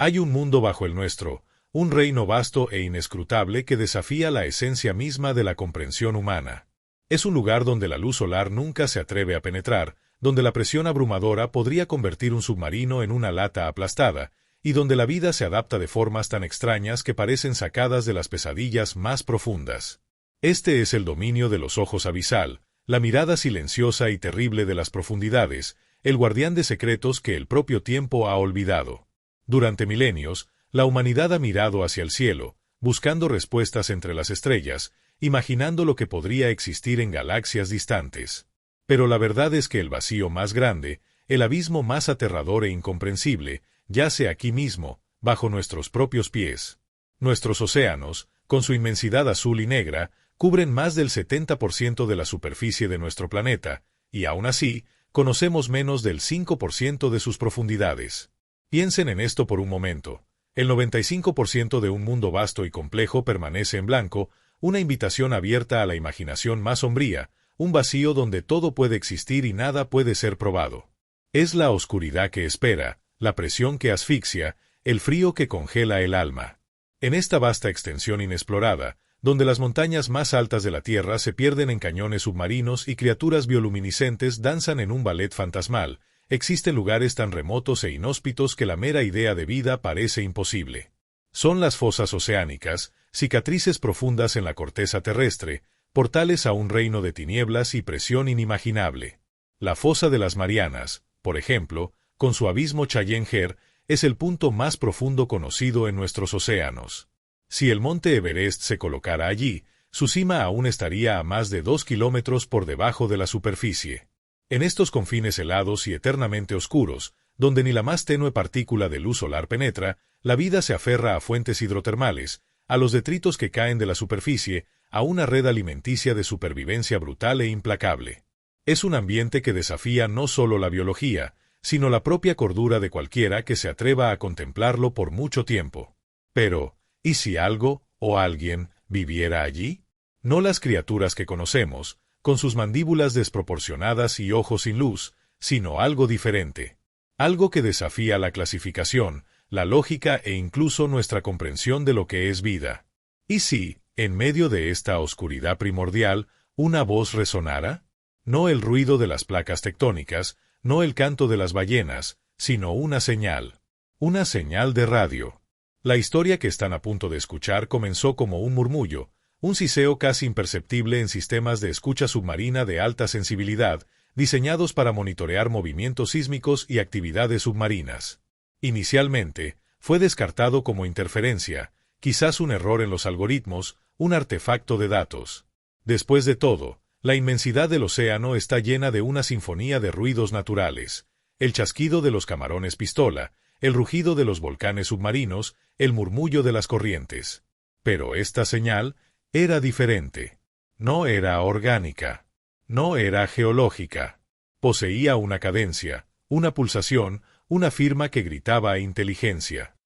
Hay un mundo bajo el nuestro, un reino vasto e inescrutable que desafía la esencia misma de la comprensión humana. Es un lugar donde la luz solar nunca se atreve a penetrar, donde la presión abrumadora podría convertir un submarino en una lata aplastada, y donde la vida se adapta de formas tan extrañas que parecen sacadas de las pesadillas más profundas. Este es el dominio de los ojos abisal, la mirada silenciosa y terrible de las profundidades, el guardián de secretos que el propio tiempo ha olvidado. Durante milenios, la humanidad ha mirado hacia el cielo, buscando respuestas entre las estrellas, imaginando lo que podría existir en galaxias distantes. Pero la verdad es que el vacío más grande, el abismo más aterrador e incomprensible, yace aquí mismo, bajo nuestros propios pies. Nuestros océanos, con su inmensidad azul y negra, cubren más del 70% de la superficie de nuestro planeta, y aún así, conocemos menos del 5% de sus profundidades. Piensen en esto por un momento. El 95% de un mundo vasto y complejo permanece en blanco, una invitación abierta a la imaginación más sombría, un vacío donde todo puede existir y nada puede ser probado. Es la oscuridad que espera, la presión que asfixia, el frío que congela el alma. En esta vasta extensión inexplorada, donde las montañas más altas de la Tierra se pierden en cañones submarinos y criaturas bioluminiscentes danzan en un ballet fantasmal, existen lugares tan remotos e inhóspitos que la mera idea de vida parece imposible. Son las fosas oceánicas, cicatrices profundas en la corteza terrestre, portales a un reino de tinieblas y presión inimaginable. La fosa de las Marianas, por ejemplo, con su abismo Challenger, es el punto más profundo conocido en nuestros océanos. Si el monte Everest se colocara allí, su cima aún estaría a más de 2 kilómetros por debajo de la superficie. En estos confines helados y eternamente oscuros, donde ni la más tenue partícula de luz solar penetra, la vida se aferra a fuentes hidrotermales, a los detritos que caen de la superficie, a una red alimenticia de supervivencia brutal e implacable. Es un ambiente que desafía no solo la biología, sino la propia cordura de cualquiera que se atreva a contemplarlo por mucho tiempo. Pero, ¿y si algo, o alguien, viviera allí? No las criaturas que conocemos, con sus mandíbulas desproporcionadas y ojos sin luz, sino algo diferente. Algo que desafía la clasificación, la lógica e incluso nuestra comprensión de lo que es vida. ¿Y si, en medio de esta oscuridad primordial, una voz resonara? No el ruido de las placas tectónicas, no el canto de las ballenas, sino una señal de radio. La historia que están a punto de escuchar comenzó como un murmullo, un siseo casi imperceptible en sistemas de escucha submarina de alta sensibilidad, diseñados para monitorear movimientos sísmicos y actividades submarinas. Inicialmente, fue descartado como interferencia, quizás un error en los algoritmos, un artefacto de datos. Después de todo, la inmensidad del océano está llena de una sinfonía de ruidos naturales, el chasquido de los camarones pistola, el rugido de los volcanes submarinos, el murmullo de las corrientes. Pero esta señal era diferente. No era orgánica. No era geológica. Poseía una cadencia, una pulsación, una firma que gritaba inteligencia.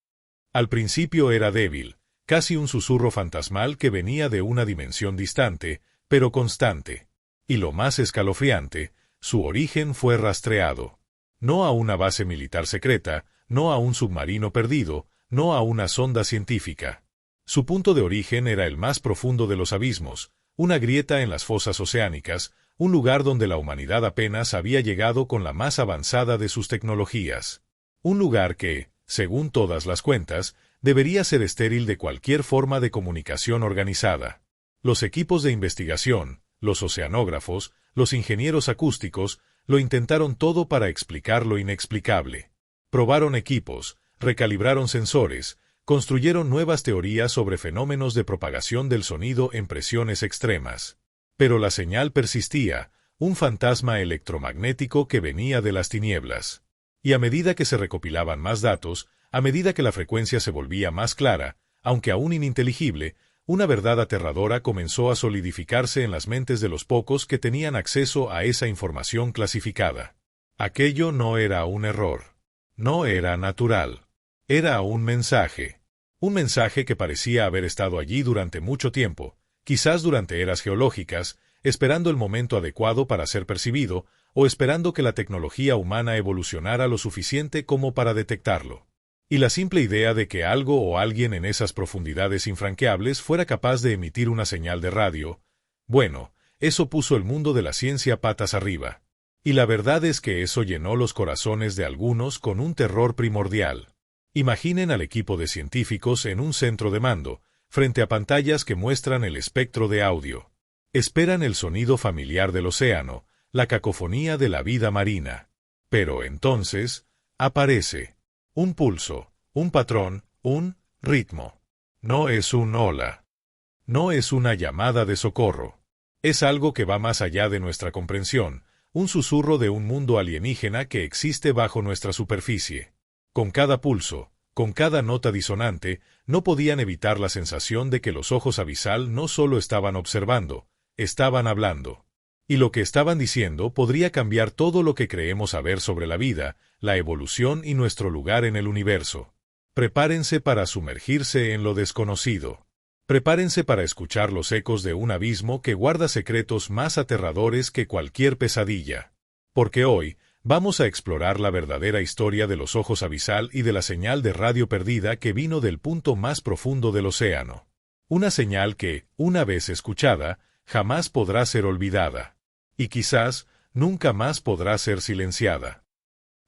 Al principio era débil, casi un susurro fantasmal que venía de una dimensión distante, pero constante. Y lo más escalofriante, su origen fue rastreado. No a una base militar secreta, no a un submarino perdido, no a una sonda científica. Su punto de origen era el más profundo de los abismos, una grieta en las fosas oceánicas, un lugar donde la humanidad apenas había llegado con la más avanzada de sus tecnologías. Un lugar que, según todas las cuentas, debería ser estéril de cualquier forma de comunicación organizada. Los equipos de investigación, los oceanógrafos, los ingenieros acústicos, lo intentaron todo para explicar lo inexplicable. Probaron equipos, recalibraron sensores, construyeron nuevas teorías sobre fenómenos de propagación del sonido en presiones extremas. Pero la señal persistía, un fantasma electromagnético que venía de las tinieblas. Y a medida que se recopilaban más datos, a medida que la frecuencia se volvía más clara, aunque aún ininteligible, una verdad aterradora comenzó a solidificarse en las mentes de los pocos que tenían acceso a esa información clasificada. Aquello no era un error. No era natural. Era un mensaje que parecía haber estado allí durante mucho tiempo, quizás durante eras geológicas, esperando el momento adecuado para ser percibido, o esperando que la tecnología humana evolucionara lo suficiente como para detectarlo. Y la simple idea de que algo o alguien en esas profundidades infranqueables fuera capaz de emitir una señal de radio, bueno, eso puso el mundo de la ciencia patas arriba. Y la verdad es que eso llenó los corazones de algunos con un terror primordial. Imaginen al equipo de científicos en un centro de mando, frente a pantallas que muestran el espectro de audio. Esperan el sonido familiar del océano, la cacofonía de la vida marina. Pero entonces, aparece un pulso, un patrón, un ritmo. No es un hola. No es una llamada de socorro. Es algo que va más allá de nuestra comprensión, un susurro de un mundo alienígena que existe bajo nuestra superficie. Con cada pulso, con cada nota disonante, no podían evitar la sensación de que los ojos abisal no solo estaban observando, estaban hablando. Y lo que estaban diciendo podría cambiar todo lo que creemos saber sobre la vida, la evolución y nuestro lugar en el universo. Prepárense para sumergirse en lo desconocido. Prepárense para escuchar los ecos de un abismo que guarda secretos más aterradores que cualquier pesadilla. Porque hoy, vamos a explorar la verdadera historia de los ojos abisal y de la señal de radio perdida que vino del punto más profundo del océano. Una señal que, una vez escuchada, jamás podrá ser olvidada. Y quizás, nunca más podrá ser silenciada.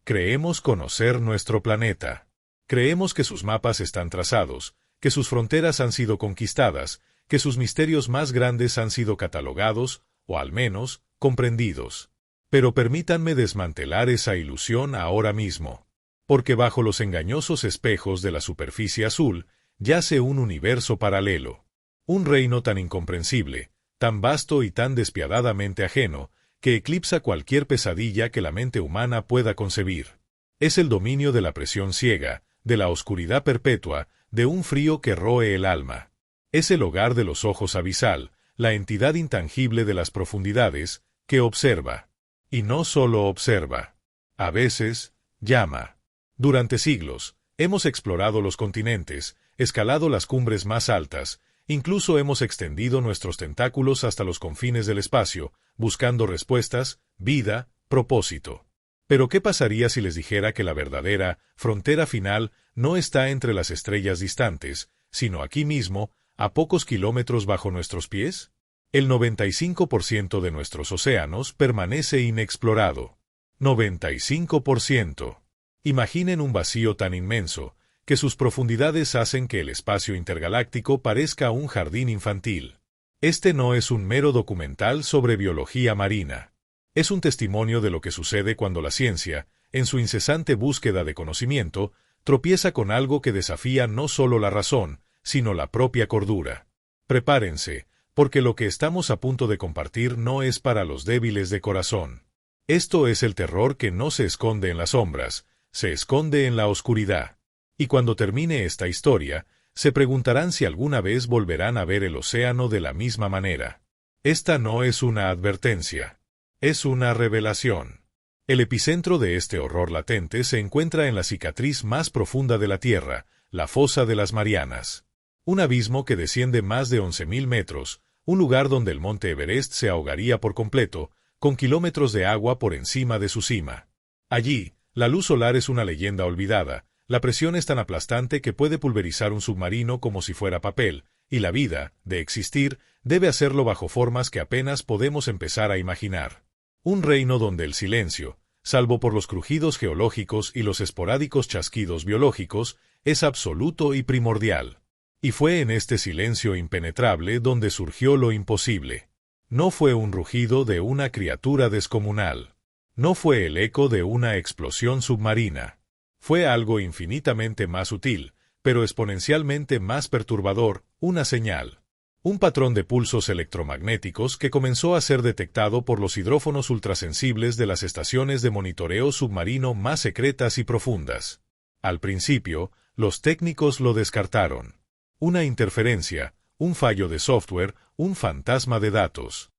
Creemos conocer nuestro planeta. Creemos que sus mapas están trazados, que sus fronteras han sido conquistadas, que sus misterios más grandes han sido catalogados, o al menos, comprendidos. Pero permítanme desmantelar esa ilusión ahora mismo. Porque bajo los engañosos espejos de la superficie azul, yace un universo paralelo. Un reino tan incomprensible, tan vasto y tan despiadadamente ajeno, que eclipsa cualquier pesadilla que la mente humana pueda concebir. Es el dominio de la presión ciega, de la oscuridad perpetua, de un frío que roe el alma. Es el hogar de los ojos abisal, la entidad intangible de las profundidades, que observa. Y no solo observa. A veces, llama. Durante siglos, hemos explorado los continentes, escalado las cumbres más altas, incluso hemos extendido nuestros tentáculos hasta los confines del espacio, buscando respuestas, vida, propósito. Pero ¿qué pasaría si les dijera que la verdadera frontera final no está entre las estrellas distantes, sino aquí mismo, a pocos kilómetros bajo nuestros pies? El 95% de nuestros océanos permanece inexplorado. 95%. Imaginen un vacío tan inmenso, que sus profundidades hacen que el espacio intergaláctico parezca un jardín infantil. Este no es un mero documental sobre biología marina. Es un testimonio de lo que sucede cuando la ciencia, en su incesante búsqueda de conocimiento, tropieza con algo que desafía no solo la razón, sino la propia cordura. Prepárense, porque lo que estamos a punto de compartir no es para los débiles de corazón. Esto es el terror que no se esconde en las sombras, se esconde en la oscuridad. Y cuando termine esta historia, se preguntarán si alguna vez volverán a ver el océano de la misma manera. Esta no es una advertencia. Es una revelación. El epicentro de este horror latente se encuentra en la cicatriz más profunda de la Tierra, la fosa de las Marianas. Un abismo que desciende más de 11.000 metros, un lugar donde el monte Everest se ahogaría por completo, con kilómetros de agua por encima de su cima. Allí, la luz solar es una leyenda olvidada, la presión es tan aplastante que puede pulverizar un submarino como si fuera papel, y la vida, de existir, debe hacerlo bajo formas que apenas podemos empezar a imaginar. Un reino donde el silencio, salvo por los crujidos geológicos y los esporádicos chasquidos biológicos, es absoluto y primordial. Y fue en este silencio impenetrable donde surgió lo imposible. No fue un rugido de una criatura descomunal. No fue el eco de una explosión submarina. Fue algo infinitamente más sutil, pero exponencialmente más perturbador, una señal. Un patrón de pulsos electromagnéticos que comenzó a ser detectado por los hidrófonos ultrasensibles de las estaciones de monitoreo submarino más secretas y profundas. Al principio, los técnicos lo descartaron. Una interferencia, un fallo de software, un fantasma de datos.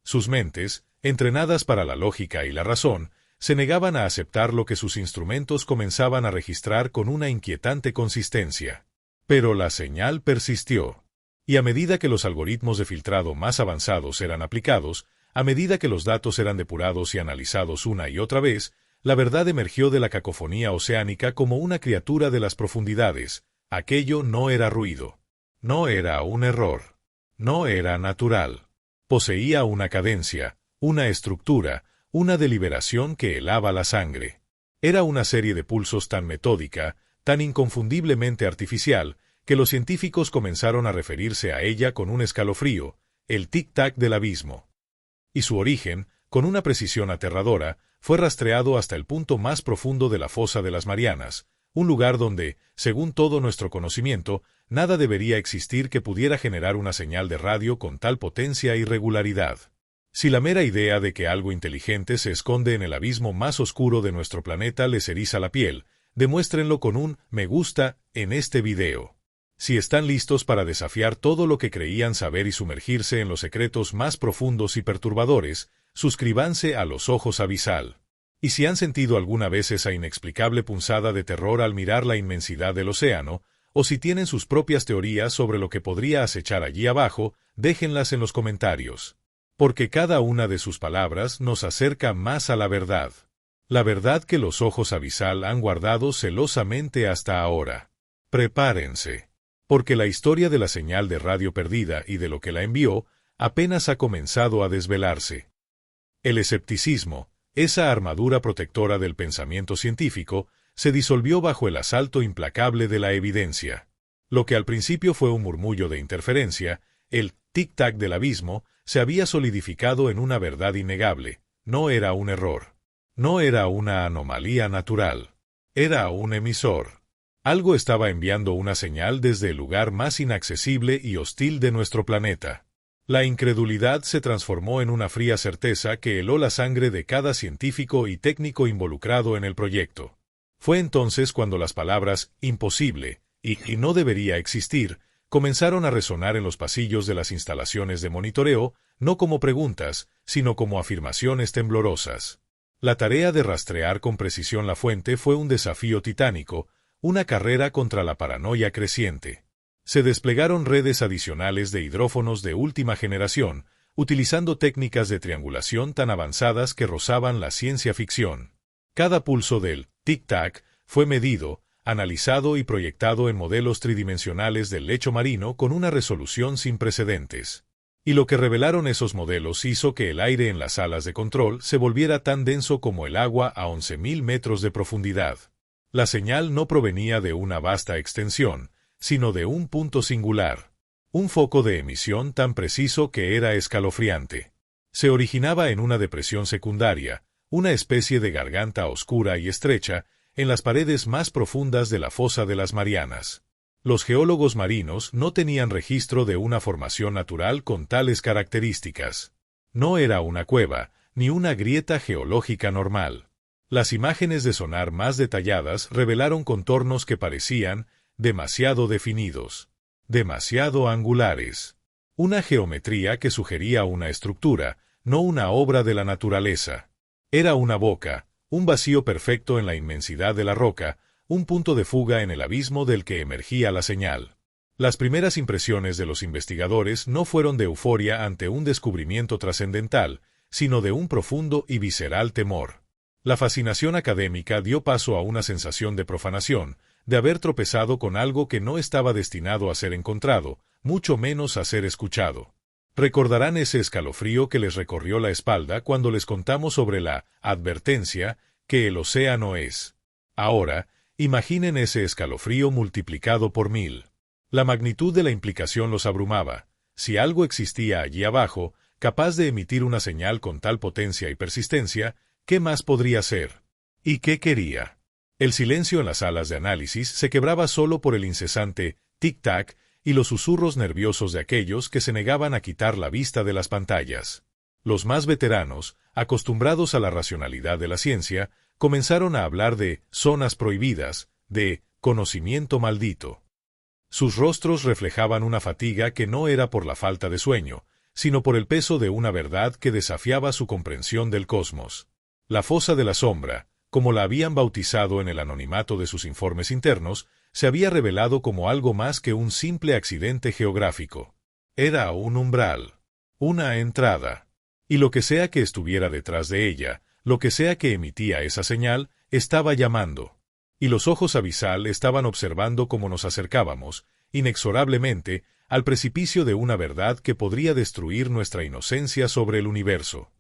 Sus mentes, entrenadas para la lógica y la razón, se negaban a aceptar lo que sus instrumentos comenzaban a registrar con una inquietante consistencia. Pero la señal persistió. Y a medida que los algoritmos de filtrado más avanzados eran aplicados, a medida que los datos eran depurados y analizados una y otra vez, la verdad emergió de la cacofonía oceánica como una criatura de las profundidades. Aquello no era ruido. No era un error. No era natural. Poseía una cadencia, una estructura, una deliberación que helaba la sangre. Era una serie de pulsos tan metódica, tan inconfundiblemente artificial, que los científicos comenzaron a referirse a ella con un escalofrío, el tic-tac del abismo. Y su origen, con una precisión aterradora, fue rastreado hasta el punto más profundo de la fosa de las Marianas, un lugar donde, según todo nuestro conocimiento, nada debería existir que pudiera generar una señal de radio con tal potencia y regularidad. Si la mera idea de que algo inteligente se esconde en el abismo más oscuro de nuestro planeta les eriza la piel, demuéstrenlo con un me gusta en este video. Si están listos para desafiar todo lo que creían saber y sumergirse en los secretos más profundos y perturbadores, suscríbanse a Los Ojos Abisal. Y si han sentido alguna vez esa inexplicable punzada de terror al mirar la inmensidad del océano, o si tienen sus propias teorías sobre lo que podría acechar allí abajo, déjenlas en los comentarios. Porque cada una de sus palabras nos acerca más a la verdad. La verdad que Los Ojos Abisal han guardado celosamente hasta ahora. Prepárense. Porque la historia de la señal de radio perdida y de lo que la envió, apenas ha comenzado a desvelarse. El escepticismo, esa armadura protectora del pensamiento científico, se disolvió bajo el asalto implacable de la evidencia. Lo que al principio fue un murmullo de interferencia, el tic-tac del abismo, se había solidificado en una verdad innegable. No era un error. No era una anomalía natural. Era un emisor. Algo estaba enviando una señal desde el lugar más inaccesible y hostil de nuestro planeta. La incredulidad se transformó en una fría certeza que heló la sangre de cada científico y técnico involucrado en el proyecto. Fue entonces cuando las palabras «imposible» y «no debería existir» comenzaron a resonar en los pasillos de las instalaciones de monitoreo, no como preguntas, sino como afirmaciones temblorosas. La tarea de rastrear con precisión la fuente fue un desafío titánico, una carrera contra la paranoia creciente. Se desplegaron redes adicionales de hidrófonos de última generación, utilizando técnicas de triangulación tan avanzadas que rozaban la ciencia ficción. Cada pulso del tic-tac fue medido, analizado y proyectado en modelos tridimensionales del lecho marino con una resolución sin precedentes. Y lo que revelaron esos modelos hizo que el aire en las salas de control se volviera tan denso como el agua a 11.000 metros de profundidad. La señal no provenía de una vasta extensión, sino de un punto singular. Un foco de emisión tan preciso que era escalofriante. Se originaba en una depresión secundaria, una especie de garganta oscura y estrecha, en las paredes más profundas de la fosa de las Marianas. Los geólogos marinos no tenían registro de una formación natural con tales características. No era una cueva, ni una grieta geológica normal. Las imágenes de sonar más detalladas revelaron contornos que parecían demasiado definidos, demasiado angulares. Una geometría que sugería una estructura, no una obra de la naturaleza. Era una boca, un vacío perfecto en la inmensidad de la roca, un punto de fuga en el abismo del que emergía la señal. Las primeras impresiones de los investigadores no fueron de euforia ante un descubrimiento trascendental, sino de un profundo y visceral temor. La fascinación académica dio paso a una sensación de profanación, de haber tropezado con algo que no estaba destinado a ser encontrado, mucho menos a ser escuchado. Recordarán ese escalofrío que les recorrió la espalda cuando les contamos sobre la advertencia que el océano es. Ahora, imaginen ese escalofrío multiplicado por 1000. La magnitud de la implicación los abrumaba. Si algo existía allí abajo, capaz de emitir una señal con tal potencia y persistencia, ¿qué más podría ser? ¿Y qué quería? El silencio en las salas de análisis se quebraba solo por el incesante tic-tac y los susurros nerviosos de aquellos que se negaban a quitar la vista de las pantallas. Los más veteranos, acostumbrados a la racionalidad de la ciencia, comenzaron a hablar de zonas prohibidas, de conocimiento maldito. Sus rostros reflejaban una fatiga que no era por la falta de sueño, sino por el peso de una verdad que desafiaba su comprensión del cosmos. La fosa de la sombra, como la habían bautizado en el anonimato de sus informes internos, se había revelado como algo más que un simple accidente geográfico. Era un umbral, una entrada, y lo que sea que estuviera detrás de ella, Lo que sea que emitía esa señal, estaba llamando. Y los ojos abisal estaban observando cómo nos acercábamos, inexorablemente, al precipicio de una verdad que podría destruir nuestra inocencia sobre el universo.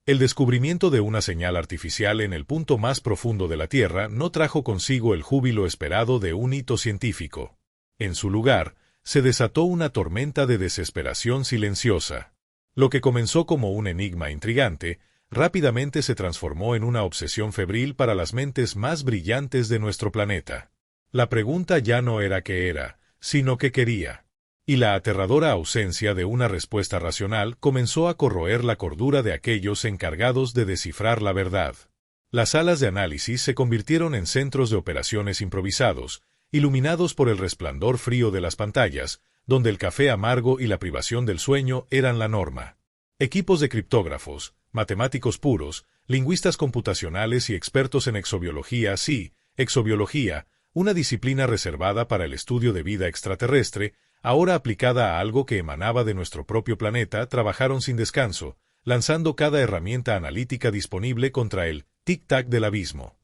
El descubrimiento de una señal artificial en el punto más profundo de la Tierra no trajo consigo el júbilo esperado de un hito científico. En su lugar, se desató una tormenta de desesperación silenciosa. Lo que comenzó como un enigma intrigante, rápidamente se transformó en una obsesión febril para las mentes más brillantes de nuestro planeta. La pregunta ya no era qué era, sino qué quería. Y la aterradora ausencia de una respuesta racional comenzó a corroer la cordura de aquellos encargados de descifrar la verdad. Las salas de análisis se convirtieron en centros de operaciones improvisados, iluminados por el resplandor frío de las pantallas, donde el café amargo y la privación del sueño eran la norma. Equipos de criptógrafos, matemáticos puros, lingüistas computacionales y expertos en exobiología, exobiología, una disciplina reservada para el estudio de vida extraterrestre, ahora aplicada a algo que emanaba de nuestro propio planeta, trabajaron sin descanso, lanzando cada herramienta analítica disponible contra el tic-tac del abismo.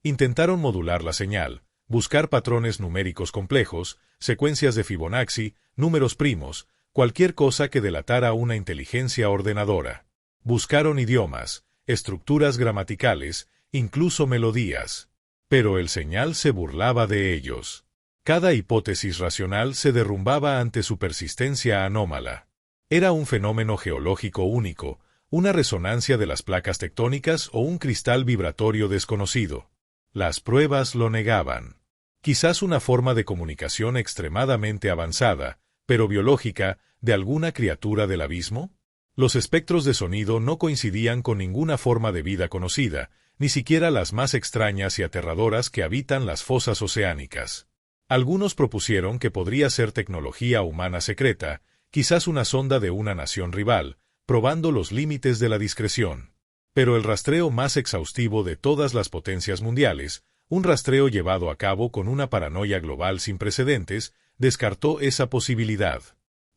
Intentaron modular la señal, buscar patrones numéricos complejos, secuencias de Fibonacci, números primos, cualquier cosa que delatara una inteligencia ordenadora. Buscaron idiomas, estructuras gramaticales, incluso melodías. Pero el señal se burlaba de ellos. Cada hipótesis racional se derrumbaba ante su persistencia anómala. Era un fenómeno geológico único, una resonancia de las placas tectónicas o un cristal vibratorio desconocido. Las pruebas lo negaban. Quizás una forma de comunicación extremadamente avanzada, pero biológica, de alguna criatura del abismo. Los espectros de sonido no coincidían con ninguna forma de vida conocida, ni siquiera las más extrañas y aterradoras que habitan las fosas oceánicas. Algunos propusieron que podría ser tecnología humana secreta, quizás una sonda de una nación rival, probando los límites de la discreción. Pero el rastreo más exhaustivo de todas las potencias mundiales, un rastreo llevado a cabo con una paranoia global sin precedentes, descartó esa posibilidad.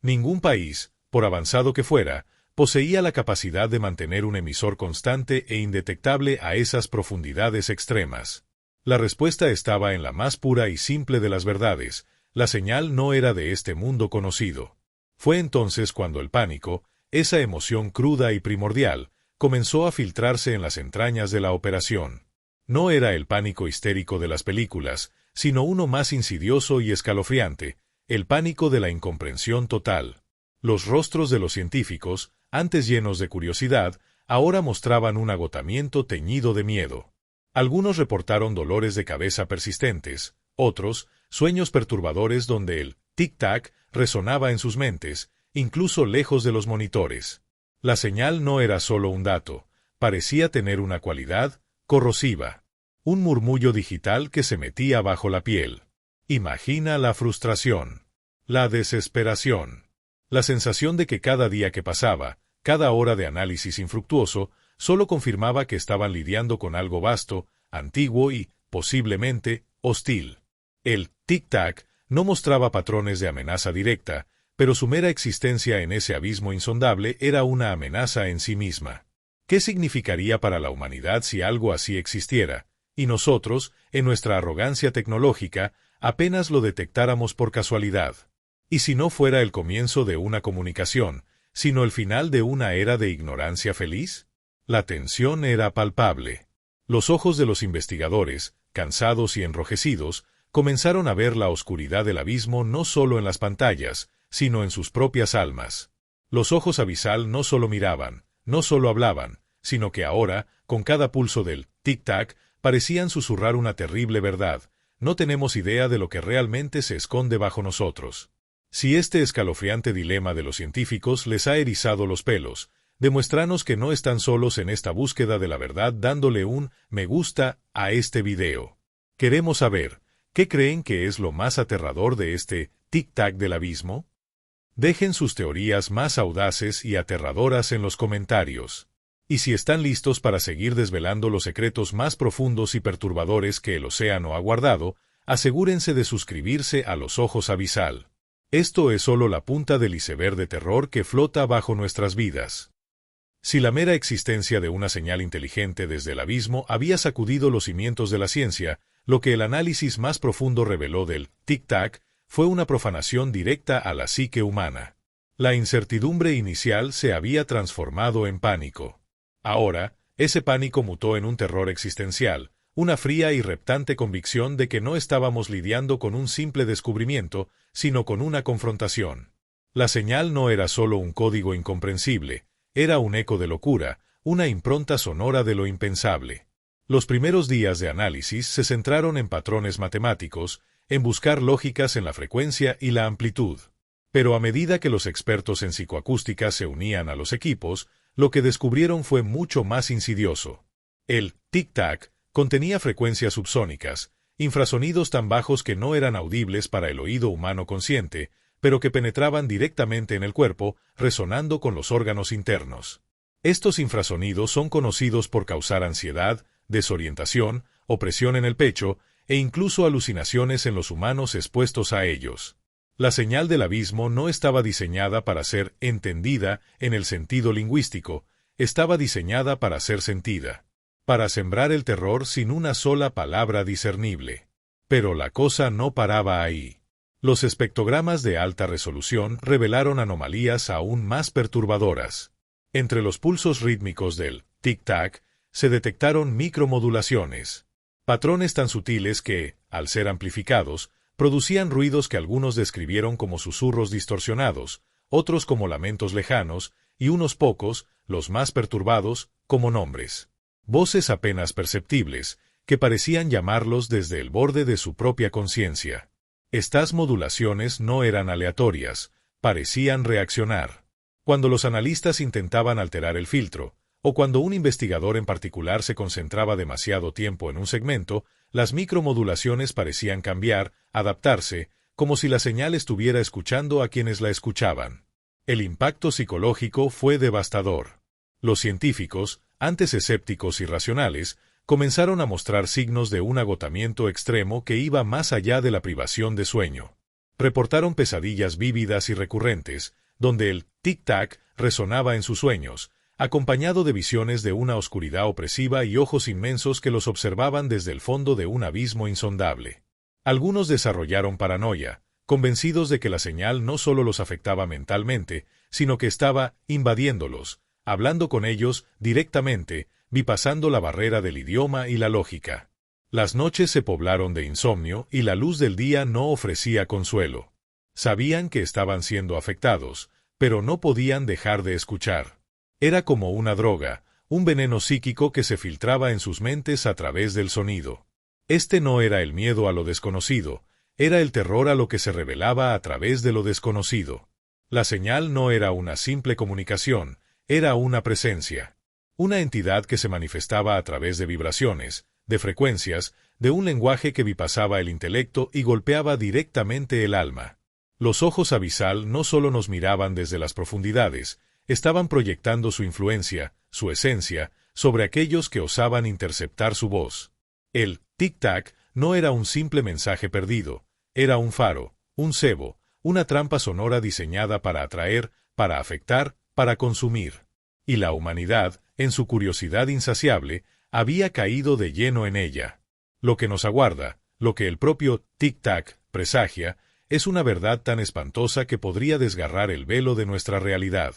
Ningún país, por avanzado que fuera, poseía la capacidad de mantener un emisor constante e indetectable a esas profundidades extremas. La respuesta estaba en la más pura y simple de las verdades: la señal no era de este mundo conocido. Fue entonces cuando el pánico, esa emoción cruda y primordial, comenzó a filtrarse en las entrañas de la operación. No era el pánico histérico de las películas, sino uno más insidioso y escalofriante, el pánico de la incomprensión total. Los rostros de los científicos, antes llenos de curiosidad, ahora mostraban un agotamiento teñido de miedo. Algunos reportaron dolores de cabeza persistentes, otros, sueños perturbadores donde el tic-tac resonaba en sus mentes, incluso lejos de los monitores. La señal no era solo un dato, parecía tener una cualidad corrosiva. Un murmullo digital que se metía bajo la piel. Imagina la frustración, la desesperación, la sensación de que cada día que pasaba, cada hora de análisis infructuoso, solo confirmaba que estaban lidiando con algo vasto, antiguo y, posiblemente, hostil. El tic-tac no mostraba patrones de amenaza directa, pero su mera existencia en ese abismo insondable era una amenaza en sí misma. ¿Qué significaría para la humanidad si algo así existiera, y nosotros, en nuestra arrogancia tecnológica, apenas lo detectáramos por casualidad? ¿Y si no fuera el comienzo de una comunicación, sino el final de una era de ignorancia feliz? La tensión era palpable. Los ojos de los investigadores, cansados y enrojecidos, comenzaron a ver la oscuridad del abismo no solo en las pantallas, sino en sus propias almas. Los ojos abisal no solo miraban, no solo hablaban, sino que ahora, con cada pulso del tic-tac, parecían susurrar una terrible verdad: no tenemos idea de lo que realmente se esconde bajo nosotros. Si este escalofriante dilema de los científicos les ha erizado los pelos, demuéstranos que no están solos en esta búsqueda de la verdad dándole un me gusta a este video. Queremos saber, ¿qué creen que es lo más aterrador de este tic-tac del abismo? Dejen sus teorías más audaces y aterradoras en los comentarios. Y si están listos para seguir desvelando los secretos más profundos y perturbadores que el océano ha guardado, asegúrense de suscribirse a Los Ojos Abisal. Esto es solo la punta del iceberg de terror que flota bajo nuestras vidas. Si la mera existencia de una señal inteligente desde el abismo había sacudido los cimientos de la ciencia, lo que el análisis más profundo reveló del tic-tac fue una profanación directa a la psique humana. La incertidumbre inicial se había transformado en pánico. Ahora, ese pánico mutó en un terror existencial, una fría y reptante convicción de que no estábamos lidiando con un simple descubrimiento, sino con una confrontación. La señal no era solo un código incomprensible, era un eco de locura, una impronta sonora de lo impensable. Los primeros días de análisis se centraron en patrones matemáticos, en buscar lógicas en la frecuencia y la amplitud. Pero a medida que los expertos en psicoacústica se unían a los equipos, lo que descubrieron fue mucho más insidioso. El tic-tac contenía frecuencias subsónicas, infrasonidos tan bajos que no eran audibles para el oído humano consciente, pero que penetraban directamente en el cuerpo, resonando con los órganos internos. Estos infrasonidos son conocidos por causar ansiedad, desorientación, opresión en el pecho, e incluso alucinaciones en los humanos expuestos a ellos. La señal del abismo no estaba diseñada para ser entendida en el sentido lingüístico, estaba diseñada para ser sentida, para sembrar el terror sin una sola palabra discernible. Pero la cosa no paraba ahí. Los espectrogramas de alta resolución revelaron anomalías aún más perturbadoras. Entre los pulsos rítmicos del tic-tac se detectaron micromodulaciones, patrones tan sutiles que, al ser amplificados, producían ruidos que algunos describieron como susurros distorsionados, otros como lamentos lejanos, y unos pocos, los más perturbados, como nombres. Voces apenas perceptibles, que parecían llamarlos desde el borde de su propia conciencia. Estas modulaciones no eran aleatorias, parecían reaccionar. Cuando los analistas intentaban alterar el filtro, o cuando un investigador en particular se concentraba demasiado tiempo en un segmento, las micromodulaciones parecían cambiar, adaptarse, como si la señal estuviera escuchando a quienes la escuchaban. El impacto psicológico fue devastador. Los científicos, antes escépticos y racionales, comenzaron a mostrar signos de un agotamiento extremo que iba más allá de la privación de sueño. Reportaron pesadillas vívidas y recurrentes, donde el tic-tac resonaba en sus sueños, acompañado de visiones de una oscuridad opresiva y ojos inmensos que los observaban desde el fondo de un abismo insondable. Algunos desarrollaron paranoia, convencidos de que la señal no solo los afectaba mentalmente, sino que estaba invadiéndolos, hablando con ellos directamente, bypasando la barrera del idioma y la lógica. Las noches se poblaron de insomnio y la luz del día no ofrecía consuelo. Sabían que estaban siendo afectados, pero no podían dejar de escuchar. Era como una droga, un veneno psíquico que se filtraba en sus mentes a través del sonido. Este no era el miedo a lo desconocido, era el terror a lo que se revelaba a través de lo desconocido. La señal no era una simple comunicación, era una presencia. Una entidad que se manifestaba a través de vibraciones, de frecuencias, de un lenguaje que bypasaba el intelecto y golpeaba directamente el alma. Los ojos abisal no solo nos miraban desde las profundidades, estaban proyectando su influencia, su esencia, sobre aquellos que osaban interceptar su voz. El tic-tac no era un simple mensaje perdido, era un faro, un cebo, una trampa sonora diseñada para atraer, para afectar, para consumir. Y la humanidad, en su curiosidad insaciable, había caído de lleno en ella. Lo que nos aguarda, lo que el propio tic-tac presagia, es una verdad tan espantosa que podría desgarrar el velo de nuestra realidad.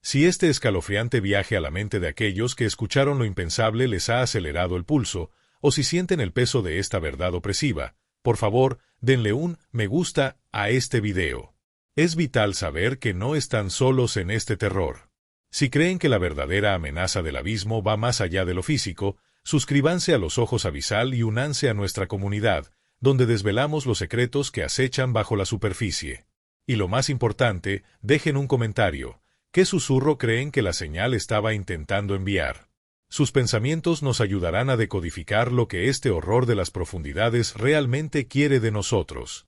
Si este escalofriante viaje a la mente de aquellos que escucharon lo impensable les ha acelerado el pulso, o si sienten el peso de esta verdad opresiva, por favor, denle un me gusta a este video. Es vital saber que no están solos en este terror. Si creen que la verdadera amenaza del abismo va más allá de lo físico, suscríbanse a Los Ojos Abisal y únanse a nuestra comunidad, donde desvelamos los secretos que acechan bajo la superficie. Y lo más importante, dejen un comentario. ¿Qué susurro creen que la señal estaba intentando enviar? Sus pensamientos nos ayudarán a decodificar lo que este horror de las profundidades realmente quiere de nosotros.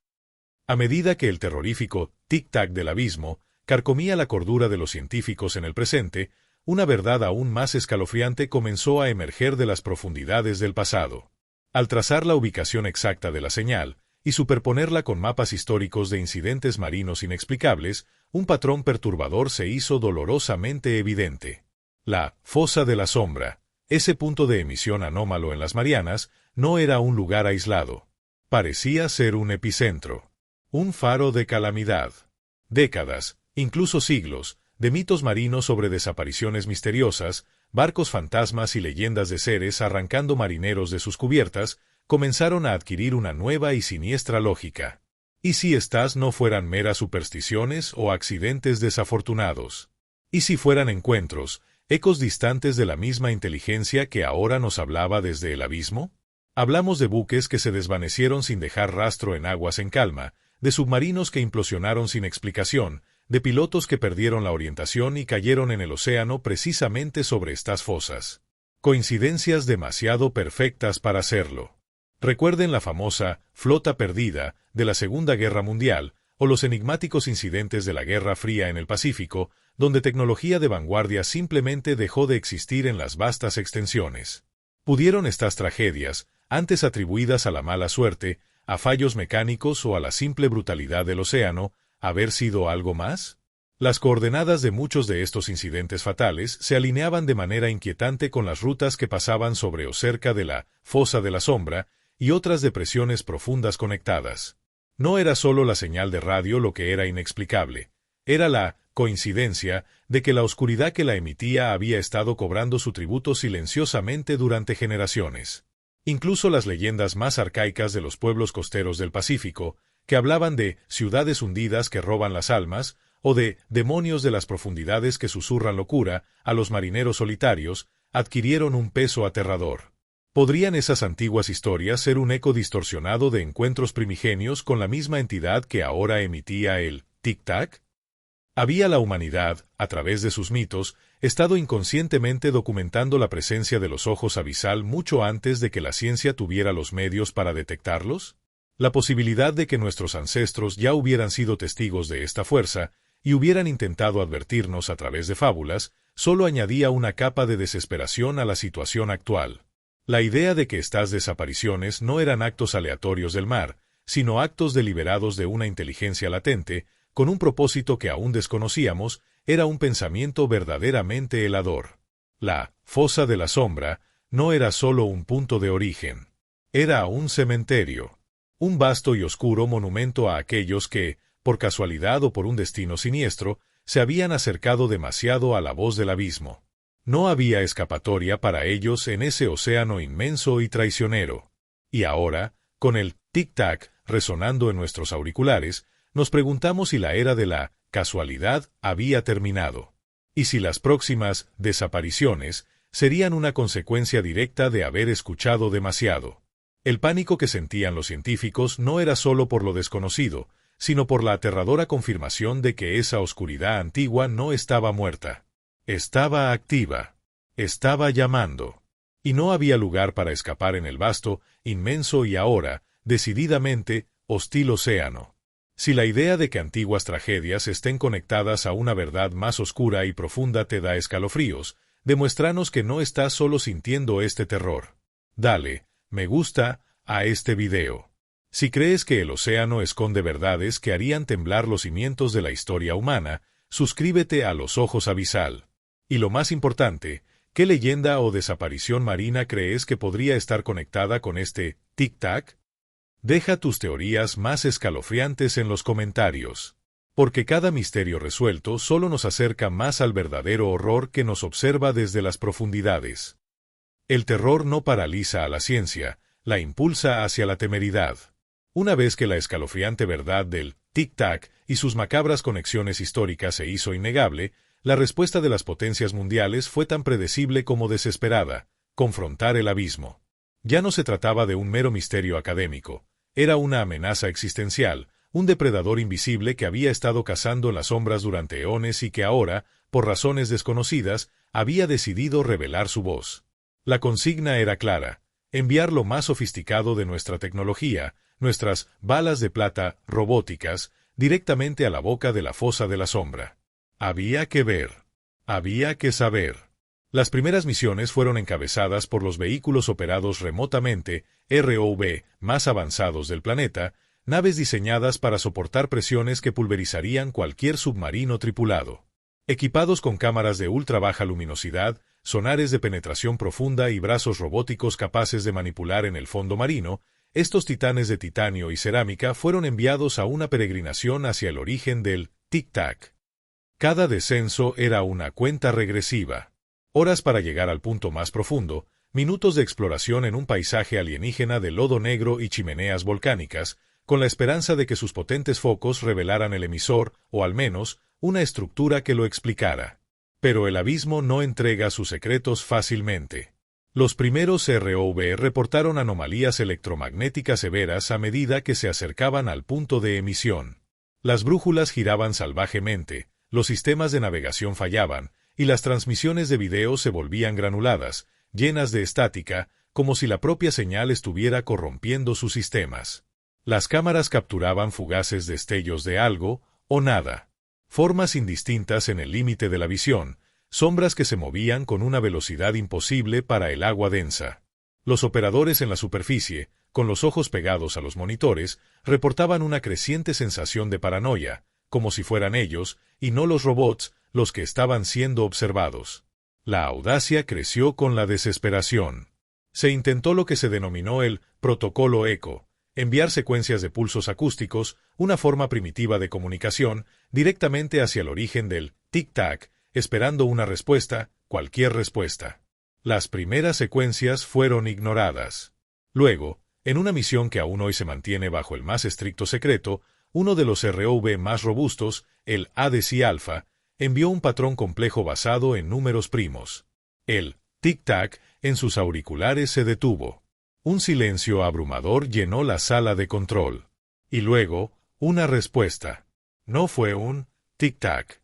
A medida que el terrorífico tic-tac del abismo carcomía la cordura de los científicos en el presente, una verdad aún más escalofriante comenzó a emerger de las profundidades del pasado. Al trazar la ubicación exacta de la señal y superponerla con mapas históricos de incidentes marinos inexplicables, un patrón perturbador se hizo dolorosamente evidente. La fosa de la sombra, ese punto de emisión anómalo en las Marianas, no era un lugar aislado. Parecía ser un epicentro, un faro de calamidad. Décadas, incluso siglos, de mitos marinos sobre desapariciones misteriosas, barcos fantasmas y leyendas de seres arrancando marineros de sus cubiertas, comenzaron a adquirir una nueva y siniestra lógica. ¿Y si estas no fueran meras supersticiones o accidentes desafortunados? ¿Y si fueran encuentros, ecos distantes de la misma inteligencia que ahora nos hablaba desde el abismo? Hablamos de buques que se desvanecieron sin dejar rastro en aguas en calma, de submarinos que implosionaron sin explicación, de pilotos que perdieron la orientación y cayeron en el océano precisamente sobre estas fosas. Coincidencias demasiado perfectas para serlo. Recuerden la famosa «flota perdida» de la Segunda Guerra Mundial o los enigmáticos incidentes de la Guerra Fría en el Pacífico, donde tecnología de vanguardia simplemente dejó de existir en las vastas extensiones. ¿Pudieron estas tragedias, antes atribuidas a la mala suerte, a fallos mecánicos o a la simple brutalidad del océano, haber sido algo más? Las coordenadas de muchos de estos incidentes fatales se alineaban de manera inquietante con las rutas que pasaban sobre o cerca de la fosa de la sombra y otras depresiones profundas conectadas. No era solo la señal de radio lo que era inexplicable, era la coincidencia de que la oscuridad que la emitía había estado cobrando su tributo silenciosamente durante generaciones. Incluso las leyendas más arcaicas de los pueblos costeros del Pacífico, que hablaban de ciudades hundidas que roban las almas, o de demonios de las profundidades que susurran locura a los marineros solitarios, adquirieron un peso aterrador. ¿Podrían esas antiguas historias ser un eco distorsionado de encuentros primigenios con la misma entidad que ahora emitía el tic-tac? ¿Había la humanidad, a través de sus mitos, estado inconscientemente documentando la presencia de los ojos abisal mucho antes de que la ciencia tuviera los medios para detectarlos? La posibilidad de que nuestros ancestros ya hubieran sido testigos de esta fuerza y hubieran intentado advertirnos a través de fábulas, solo añadía una capa de desesperación a la situación actual. La idea de que estas desapariciones no eran actos aleatorios del mar, sino actos deliberados de una inteligencia latente, con un propósito que aún desconocíamos, era un pensamiento verdaderamente helador. La fosa de la sombra no era solo un punto de origen. Era un cementerio. Un vasto y oscuro monumento a aquellos que, por casualidad o por un destino siniestro, se habían acercado demasiado a la voz del abismo. No había escapatoria para ellos en ese océano inmenso y traicionero. Y ahora, con el tic-tac resonando en nuestros auriculares, nos preguntamos si la era de la casualidad había terminado, y si las próximas desapariciones serían una consecuencia directa de haber escuchado demasiado. El pánico que sentían los científicos no era solo por lo desconocido, sino por la aterradora confirmación de que esa oscuridad antigua no estaba muerta. Estaba activa. Estaba llamando. Y no había lugar para escapar en el vasto, inmenso y ahora, decididamente, hostil océano. Si la idea de que antiguas tragedias estén conectadas a una verdad más oscura y profunda te da escalofríos, demuéstranos que no estás solo sintiendo este terror. Dale me gusta a este video. Si crees que el océano esconde verdades que harían temblar los cimientos de la historia humana, suscríbete a Los Ojos Abisal. Y lo más importante, ¿qué leyenda o desaparición marina crees que podría estar conectada con este tic-tac? Deja tus teorías más escalofriantes en los comentarios. Porque cada misterio resuelto solo nos acerca más al verdadero horror que nos observa desde las profundidades. El terror no paraliza a la ciencia, la impulsa hacia la temeridad. Una vez que la escalofriante verdad del tic-tac y sus macabras conexiones históricas se hizo innegable, la respuesta de las potencias mundiales fue tan predecible como desesperada: confrontar el abismo. Ya no se trataba de un mero misterio académico, era una amenaza existencial, un depredador invisible que había estado cazando en las sombras durante eones y que ahora, por razones desconocidas, había decidido revelar su voz. La consigna era clara: enviar lo más sofisticado de nuestra tecnología, nuestras balas de plata robóticas, directamente a la boca de la fosa de la sombra. Había que ver. Había que saber. Las primeras misiones fueron encabezadas por los vehículos operados remotamente, ROV, más avanzados del planeta, naves diseñadas para soportar presiones que pulverizarían cualquier submarino tripulado. Equipados con cámaras de ultra baja luminosidad, sonares de penetración profunda y brazos robóticos capaces de manipular en el fondo marino, estos titanes de titanio y cerámica fueron enviados a una peregrinación hacia el origen del Tic-Tac. Cada descenso era una cuenta regresiva. Horas para llegar al punto más profundo, minutos de exploración en un paisaje alienígena de lodo negro y chimeneas volcánicas, con la esperanza de que sus potentes focos revelaran el emisor, o al menos, una estructura que lo explicara. Pero el abismo no entrega sus secretos fácilmente. Los primeros ROV reportaron anomalías electromagnéticas severas a medida que se acercaban al punto de emisión. Las brújulas giraban salvajemente, los sistemas de navegación fallaban, y las transmisiones de video se volvían granuladas, llenas de estática, como si la propia señal estuviera corrompiendo sus sistemas. Las cámaras capturaban fugaces destellos de algo o nada. Formas indistintas en el límite de la visión, sombras que se movían con una velocidad imposible para el agua densa. Los operadores en la superficie, con los ojos pegados a los monitores, reportaban una creciente sensación de paranoia, como si fueran ellos, y no los robots, los que estaban siendo observados. La audacia creció con la desesperación. Se intentó lo que se denominó el protocolo ECO, enviar secuencias de pulsos acústicos, una forma primitiva de comunicación, directamente hacia el origen del tic-tac, esperando una respuesta, cualquier respuesta. Las primeras secuencias fueron ignoradas. Luego, en una misión que aún hoy se mantiene bajo el más estricto secreto, uno de los ROV más robustos, el ADC Alpha, envió un patrón complejo basado en números primos. El tic-tac en sus auriculares se detuvo. Un silencio abrumador llenó la sala de control. Y luego, una respuesta. No fue un tic-tac.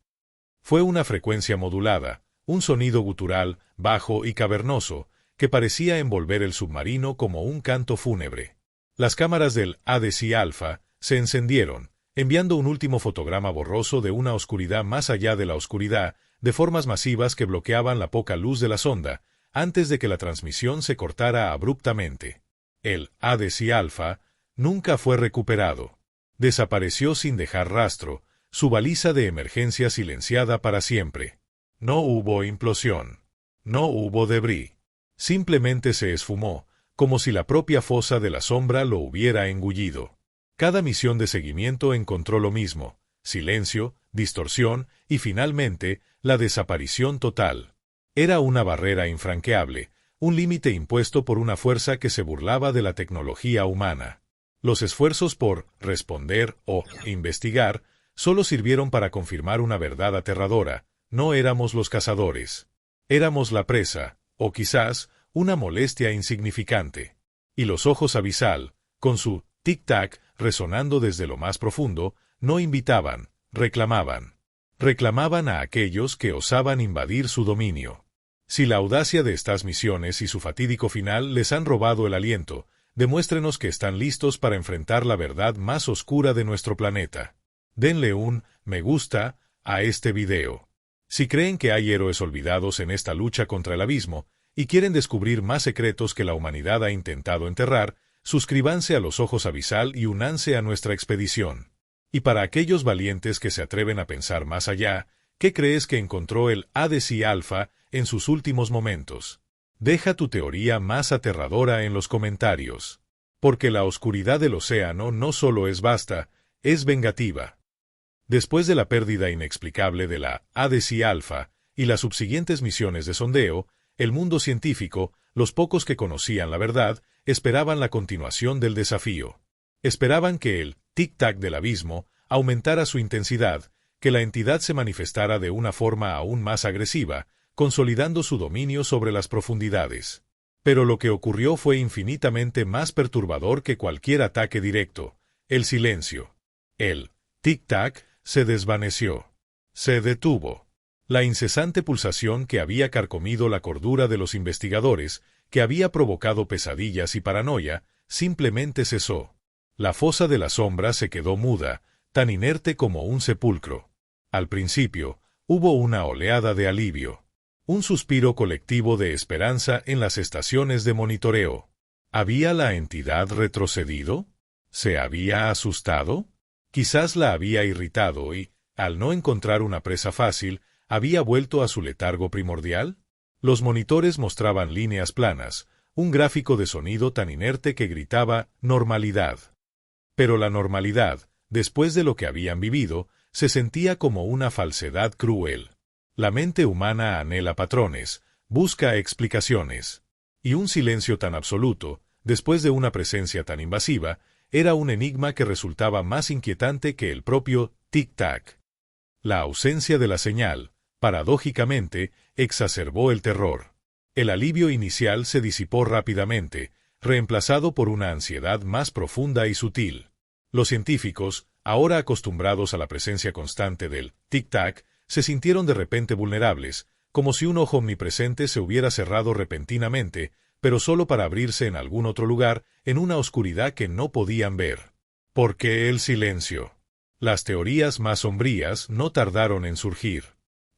Fue una frecuencia modulada, un sonido gutural, bajo y cavernoso, que parecía envolver el submarino como un canto fúnebre. Las cámaras del ADC Alpha se encendieron, enviando un último fotograma borroso de una oscuridad más allá de la oscuridad, de formas masivas que bloqueaban la poca luz de la sonda, antes de que la transmisión se cortara abruptamente. El ADC Alpha nunca fue recuperado. Desapareció sin dejar rastro, su baliza de emergencia silenciada para siempre. No hubo implosión. No hubo debris. Simplemente se esfumó, como si la propia fosa de la sombra lo hubiera engullido. Cada misión de seguimiento encontró lo mismo: silencio, distorsión y, finalmente, la desaparición total. Era una barrera infranqueable, un límite impuesto por una fuerza que se burlaba de la tecnología humana. Los esfuerzos por responder o investigar solo sirvieron para confirmar una verdad aterradora: no éramos los cazadores. Éramos la presa, o quizás una molestia insignificante. Y los ojos abisal, con su tic-tac resonando desde lo más profundo, no invitaban, reclamaban. Reclamaban a aquellos que osaban invadir su dominio. Si la audacia de estas misiones y su fatídico final les han robado el aliento, demuéstrenos que están listos para enfrentar la verdad más oscura de nuestro planeta. Denle un me gusta a este video. Si creen que hay héroes olvidados en esta lucha contra el abismo y quieren descubrir más secretos que la humanidad ha intentado enterrar, suscríbanse a los ojos abisal y únanse a nuestra expedición. Y para aquellos valientes que se atreven a pensar más allá, ¿qué crees que encontró el ADC Alpha en sus últimos momentos? Deja tu teoría más aterradora en los comentarios. Porque la oscuridad del océano no solo es vasta, es vengativa. Después de la pérdida inexplicable de la ADC Alpha y las subsiguientes misiones de sondeo, el mundo científico, los pocos que conocían la verdad, esperaban la continuación del desafío. Esperaban que el tic-tac del abismo aumentara su intensidad, que la entidad se manifestara de una forma aún más agresiva, consolidando su dominio sobre las profundidades. Pero lo que ocurrió fue infinitamente más perturbador que cualquier ataque directo: el silencio. El tic-tac se desvaneció. Se detuvo. La incesante pulsación que había carcomido la cordura de los investigadores, que había provocado pesadillas y paranoia, simplemente cesó. La fosa de la sombra se quedó muda, tan inerte como un sepulcro. Al principio, hubo una oleada de alivio. Un suspiro colectivo de esperanza en las estaciones de monitoreo. ¿Había la entidad retrocedido? ¿Se había asustado? Quizás la había irritado y, al no encontrar una presa fácil, había vuelto a su letargo primordial? Los monitores mostraban líneas planas, un gráfico de sonido tan inerte que gritaba «normalidad». Pero la normalidad, después de lo que habían vivido, se sentía como una falsedad cruel. La mente humana anhela patrones, busca explicaciones. Y un silencio tan absoluto, después de una presencia tan invasiva, era un enigma que resultaba más inquietante que el propio tic-tac. La ausencia de la señal, paradójicamente, exacerbó el terror. El alivio inicial se disipó rápidamente, reemplazado por una ansiedad más profunda y sutil. Los científicos, ahora acostumbrados a la presencia constante del tic-tac, se sintieron de repente vulnerables, como si un ojo omnipresente se hubiera cerrado repentinamente, pero solo para abrirse en algún otro lugar, en una oscuridad que no podían ver. ¿Por qué el silencio? Las teorías más sombrías no tardaron en surgir.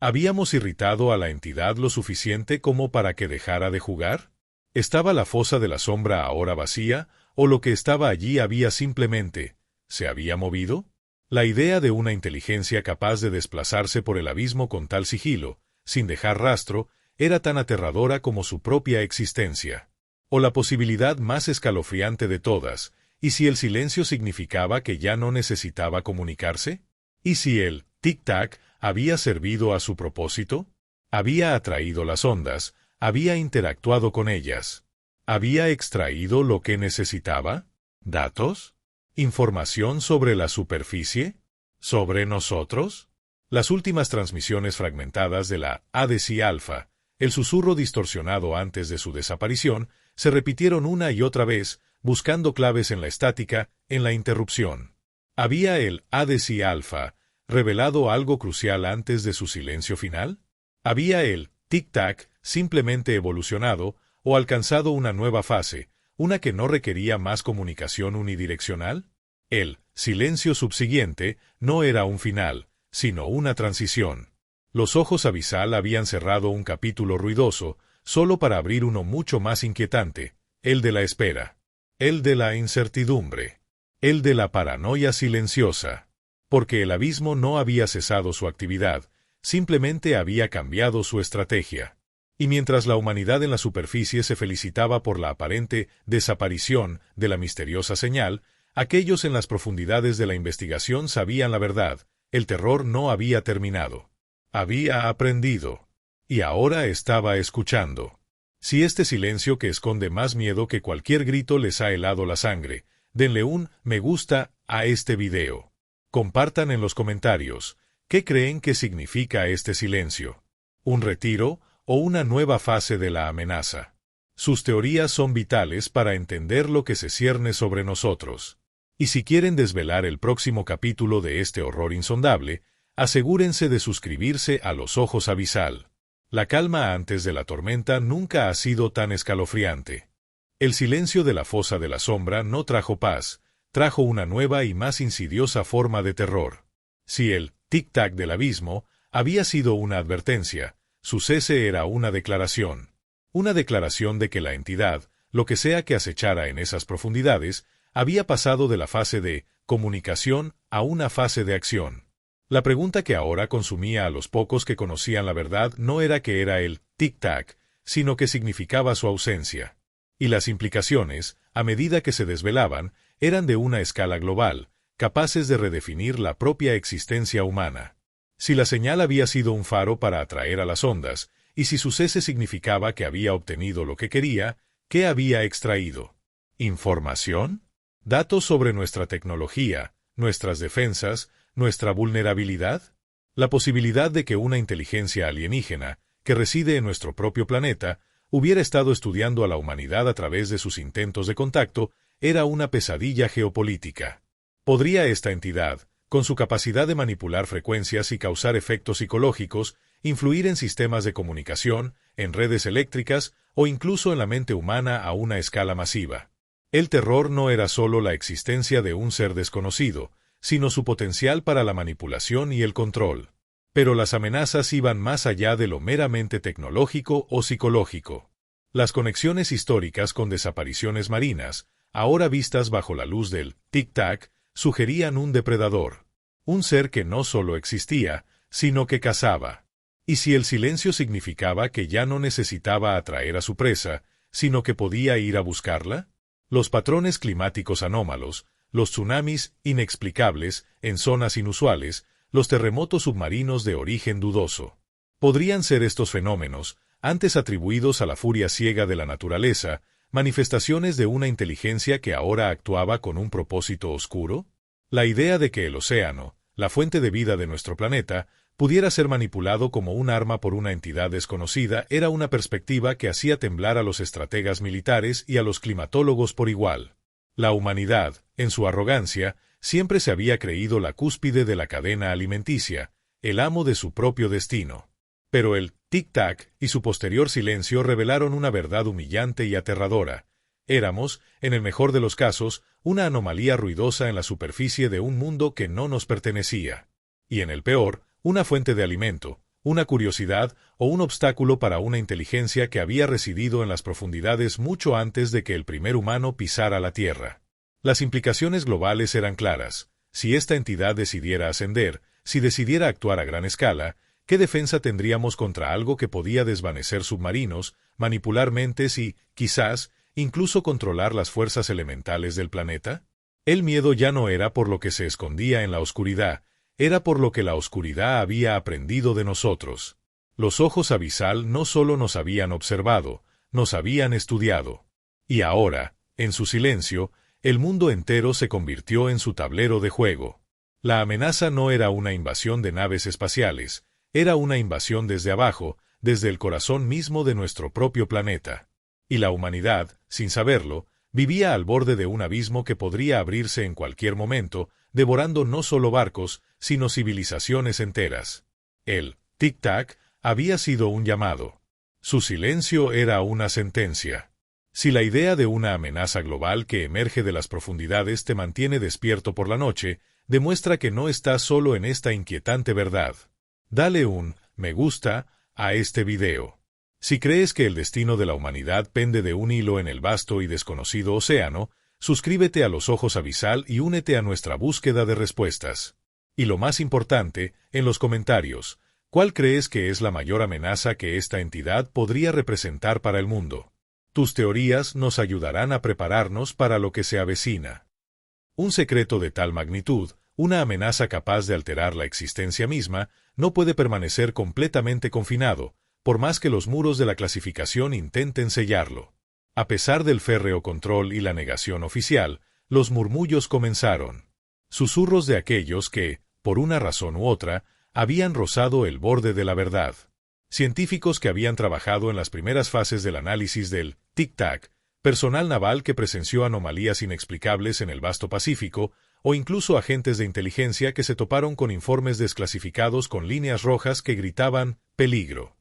¿Habíamos irritado a la entidad lo suficiente como para que dejara de jugar? ¿Estaba la fosa de la sombra ahora vacía, o lo que estaba allí había simplemente ¿se había movido? La idea de una inteligencia capaz de desplazarse por el abismo con tal sigilo, sin dejar rastro, era tan aterradora como su propia existencia. O la posibilidad más escalofriante de todas, ¿y si el silencio significaba que ya no necesitaba comunicarse? ¿Y si el tic-tac había servido a su propósito? Había atraído las ondas, había interactuado con ellas. ¿Había extraído lo que necesitaba? ¿Datos? ¿Información sobre la superficie? ¿Sobre nosotros? Las últimas transmisiones fragmentadas de la ADC Alpha, el susurro distorsionado antes de su desaparición, se repitieron una y otra vez, buscando claves en la estática, en la interrupción. ¿Había el ADC Alpha revelado algo crucial antes de su silencio final? ¿Había el tic-tac simplemente evolucionado o alcanzado una nueva fase, una que no requería más comunicación unidireccional? El silencio subsiguiente no era un final, sino una transición. Los ojos abisal habían cerrado un capítulo ruidoso, solo para abrir uno mucho más inquietante, el de la espera, el de la incertidumbre, el de la paranoia silenciosa. Porque el abismo no había cesado su actividad, simplemente había cambiado su estrategia. Y mientras la humanidad en la superficie se felicitaba por la aparente desaparición de la misteriosa señal, aquellos en las profundidades de la investigación sabían la verdad: el terror no había terminado. Había aprendido. Y ahora estaba escuchando. Si este silencio que esconde más miedo que cualquier grito les ha helado la sangre, denle un me gusta a este video. Compartan en los comentarios, ¿qué creen que significa este silencio? ¿Un retiro o una nueva fase de la amenaza? Sus teorías son vitales para entender lo que se cierne sobre nosotros. Y si quieren desvelar el próximo capítulo de este horror insondable, asegúrense de suscribirse a Los Ojos Abisal. La calma antes de la tormenta nunca ha sido tan escalofriante. El silencio de la fosa de la sombra no trajo paz, trajo una nueva y más insidiosa forma de terror. Si el tic-tac del abismo había sido una advertencia, su cese era una declaración. Una declaración de que la entidad, lo que sea que acechara en esas profundidades, había pasado de la fase de comunicación a una fase de acción. La pregunta que ahora consumía a los pocos que conocían la verdad no era qué era el tic-tac, sino qué significaba su ausencia. Y las implicaciones, a medida que se desvelaban, eran de una escala global, capaces de redefinir la propia existencia humana. Si la señal había sido un faro para atraer a las ondas, y si su cese significaba que había obtenido lo que quería, ¿qué había extraído? ¿Información? ¿Datos sobre nuestra tecnología, nuestras defensas, nuestra vulnerabilidad? La posibilidad de que una inteligencia alienígena, que reside en nuestro propio planeta, hubiera estado estudiando a la humanidad a través de sus intentos de contacto, era una pesadilla geopolítica. ¿Podría esta entidad, con su capacidad de manipular frecuencias y causar efectos psicológicos, influir en sistemas de comunicación, en redes eléctricas o incluso en la mente humana a una escala masiva? El terror no era solo la existencia de un ser desconocido, sino su potencial para la manipulación y el control. Pero las amenazas iban más allá de lo meramente tecnológico o psicológico. Las conexiones históricas con desapariciones marinas, ahora vistas bajo la luz del tic-tac, sugerían un depredador. Un ser que no solo existía, sino que cazaba. ¿Y si el silencio significaba que ya no necesitaba atraer a su presa, sino que podía ir a buscarla? Los patrones climáticos anómalos, los tsunamis inexplicables en zonas inusuales, los terremotos submarinos de origen dudoso. ¿Podrían ser estos fenómenos, antes atribuidos a la furia ciega de la naturaleza, manifestaciones de una inteligencia que ahora actuaba con un propósito oscuro? La idea de que el océano, la fuente de vida de nuestro planeta, pudiera ser manipulado como un arma por una entidad desconocida era una perspectiva que hacía temblar a los estrategas militares y a los climatólogos por igual. La humanidad, en su arrogancia, siempre se había creído la cúspide de la cadena alimenticia, el amo de su propio destino. Pero el tic-tac y su posterior silencio revelaron una verdad humillante y aterradora. Éramos, en el mejor de los casos, una anomalía ruidosa en la superficie de un mundo que no nos pertenecía. Y en el peor, una fuente de alimento, una curiosidad o un obstáculo para una inteligencia que había residido en las profundidades mucho antes de que el primer humano pisara la Tierra. Las implicaciones globales eran claras. Si esta entidad decidiera ascender, si decidiera actuar a gran escala, ¿qué defensa tendríamos contra algo que podía desvanecer submarinos, manipular mentes y, quizás, incluso controlar las fuerzas elementales del planeta? El miedo ya no era por lo que se escondía en la oscuridad, era por lo que la oscuridad había aprendido de nosotros. Los ojos abisal no solo nos habían observado, nos habían estudiado. Y ahora, en su silencio, el mundo entero se convirtió en su tablero de juego. La amenaza no era una invasión de naves espaciales, era una invasión desde abajo, desde el corazón mismo de nuestro propio planeta. Y la humanidad, sin saberlo, vivía al borde de un abismo que podría abrirse en cualquier momento, devorando no solo barcos, sino civilizaciones enteras. El tic-tac había sido un llamado. Su silencio era una sentencia. Si la idea de una amenaza global que emerge de las profundidades te mantiene despierto por la noche, demuestra que no estás solo en esta inquietante verdad. Dale un me gusta a este video. Si crees que el destino de la humanidad pende de un hilo en el vasto y desconocido océano, suscríbete a Los Ojos Abisal y únete a nuestra búsqueda de respuestas. Y lo más importante, en los comentarios, ¿cuál crees que es la mayor amenaza que esta entidad podría representar para el mundo? Tus teorías nos ayudarán a prepararnos para lo que se avecina. Un secreto de tal magnitud, una amenaza capaz de alterar la existencia misma, no puede permanecer completamente confinado, por más que los muros de la clasificación intenten sellarlo. A pesar del férreo control y la negación oficial, los murmullos comenzaron. Susurros de aquellos que, por una razón u otra, habían rozado el borde de la verdad. Científicos que habían trabajado en las primeras fases del análisis del tic-tac, personal naval que presenció anomalías inexplicables en el vasto Pacífico, o incluso agentes de inteligencia que se toparon con informes desclasificados con líneas rojas que gritaban «peligro».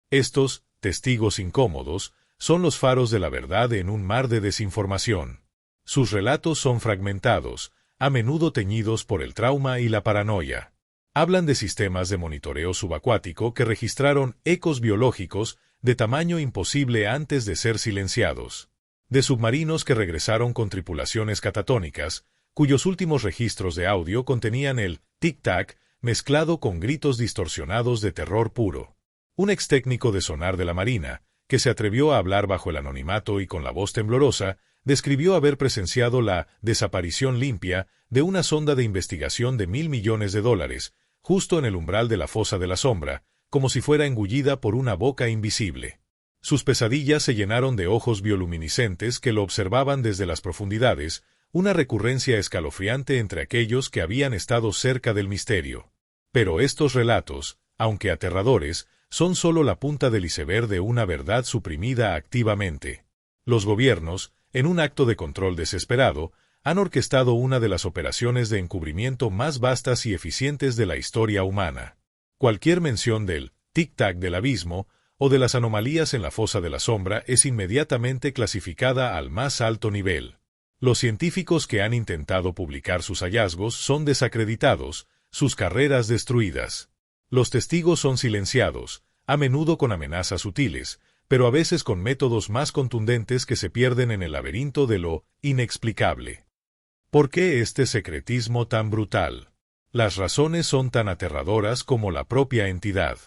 Estos, testigos incómodos, son los faros de la verdad en un mar de desinformación. Sus relatos son fragmentados, a menudo teñidos por el trauma y la paranoia. Hablan de sistemas de monitoreo subacuático que registraron ecos biológicos de tamaño imposible antes de ser silenciados. De submarinos que regresaron con tripulaciones catatónicas, cuyos últimos registros de audio contenían el tic-tac mezclado con gritos distorsionados de terror puro. Un ex técnico de sonar de la Marina, que se atrevió a hablar bajo el anonimato y con la voz temblorosa, describió haber presenciado la desaparición limpia de una sonda de investigación de $1.000 millones, justo en el umbral de la fosa de la sombra, como si fuera engullida por una boca invisible. Sus pesadillas se llenaron de ojos bioluminiscentes que lo observaban desde las profundidades, una recurrencia escalofriante entre aquellos que habían estado cerca del misterio. Pero estos relatos, aunque aterradores, son solo la punta del iceberg de una verdad suprimida activamente. Los gobiernos, en un acto de control desesperado, han orquestado una de las operaciones de encubrimiento más vastas y eficientes de la historia humana. Cualquier mención del tic-tac del abismo o de las anomalías en la fosa de la sombra es inmediatamente clasificada al más alto nivel. Los científicos que han intentado publicar sus hallazgos son desacreditados, sus carreras destruidas. Los testigos son silenciados, a menudo con amenazas sutiles, pero a veces con métodos más contundentes que se pierden en el laberinto de lo inexplicable. ¿Por qué este secretismo tan brutal? Las razones son tan aterradoras como la propia entidad.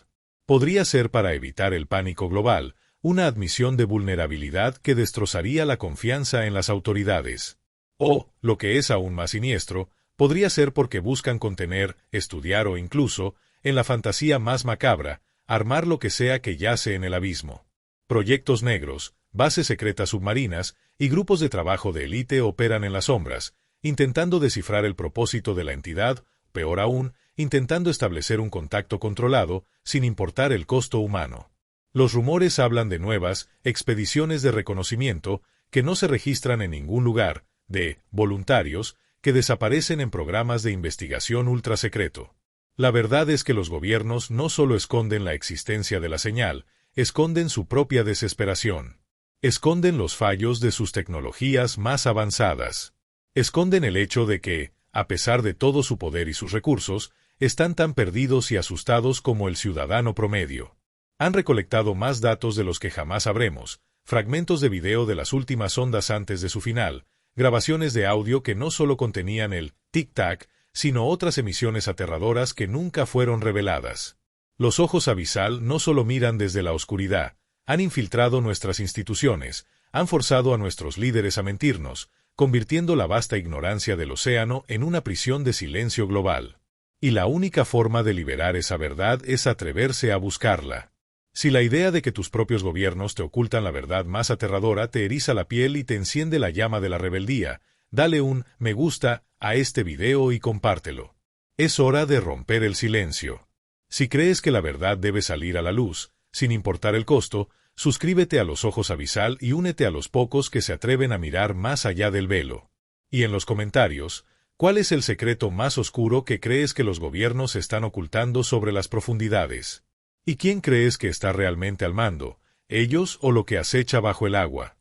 Podría ser para evitar el pánico global, una admisión de vulnerabilidad que destrozaría la confianza en las autoridades. O, lo que es aún más siniestro, podría ser porque buscan contener, estudiar o incluso, en la fantasía más macabra, armar lo que sea que yace en el abismo. Proyectos negros, bases secretas submarinas y grupos de trabajo de élite operan en las sombras, intentando descifrar el propósito de la entidad, peor aún, intentando establecer un contacto controlado, sin importar el costo humano. Los rumores hablan de nuevas expediciones de reconocimiento que no se registran en ningún lugar, de voluntarios que desaparecen en programas de investigación ultrasecreto. La verdad es que los gobiernos no solo esconden la existencia de la señal, esconden su propia desesperación. Esconden los fallos de sus tecnologías más avanzadas. Esconden el hecho de que, a pesar de todo su poder y sus recursos, están tan perdidos y asustados como el ciudadano promedio. Han recolectado más datos de los que jamás sabremos, fragmentos de video de las últimas ondas antes de su final, grabaciones de audio que no solo contenían el tic-tac, sino otras emisiones aterradoras que nunca fueron reveladas. Los ojos abisal no solo miran desde la oscuridad, han infiltrado nuestras instituciones, han forzado a nuestros líderes a mentirnos, convirtiendo la vasta ignorancia del océano en una prisión de silencio global. Y la única forma de liberar esa verdad es atreverse a buscarla. Si la idea de que tus propios gobiernos te ocultan la verdad más aterradora te eriza la piel y te enciende la llama de la rebeldía, dale un me gusta a este video y compártelo. Es hora de romper el silencio. Si crees que la verdad debe salir a la luz, sin importar el costo, suscríbete a Los Ojos Abisal y únete a los pocos que se atreven a mirar más allá del velo. Y en los comentarios, ¿cuál es el secreto más oscuro que crees que los gobiernos están ocultando sobre las profundidades? ¿Y quién crees que está realmente al mando, ellos o lo que acecha bajo el agua?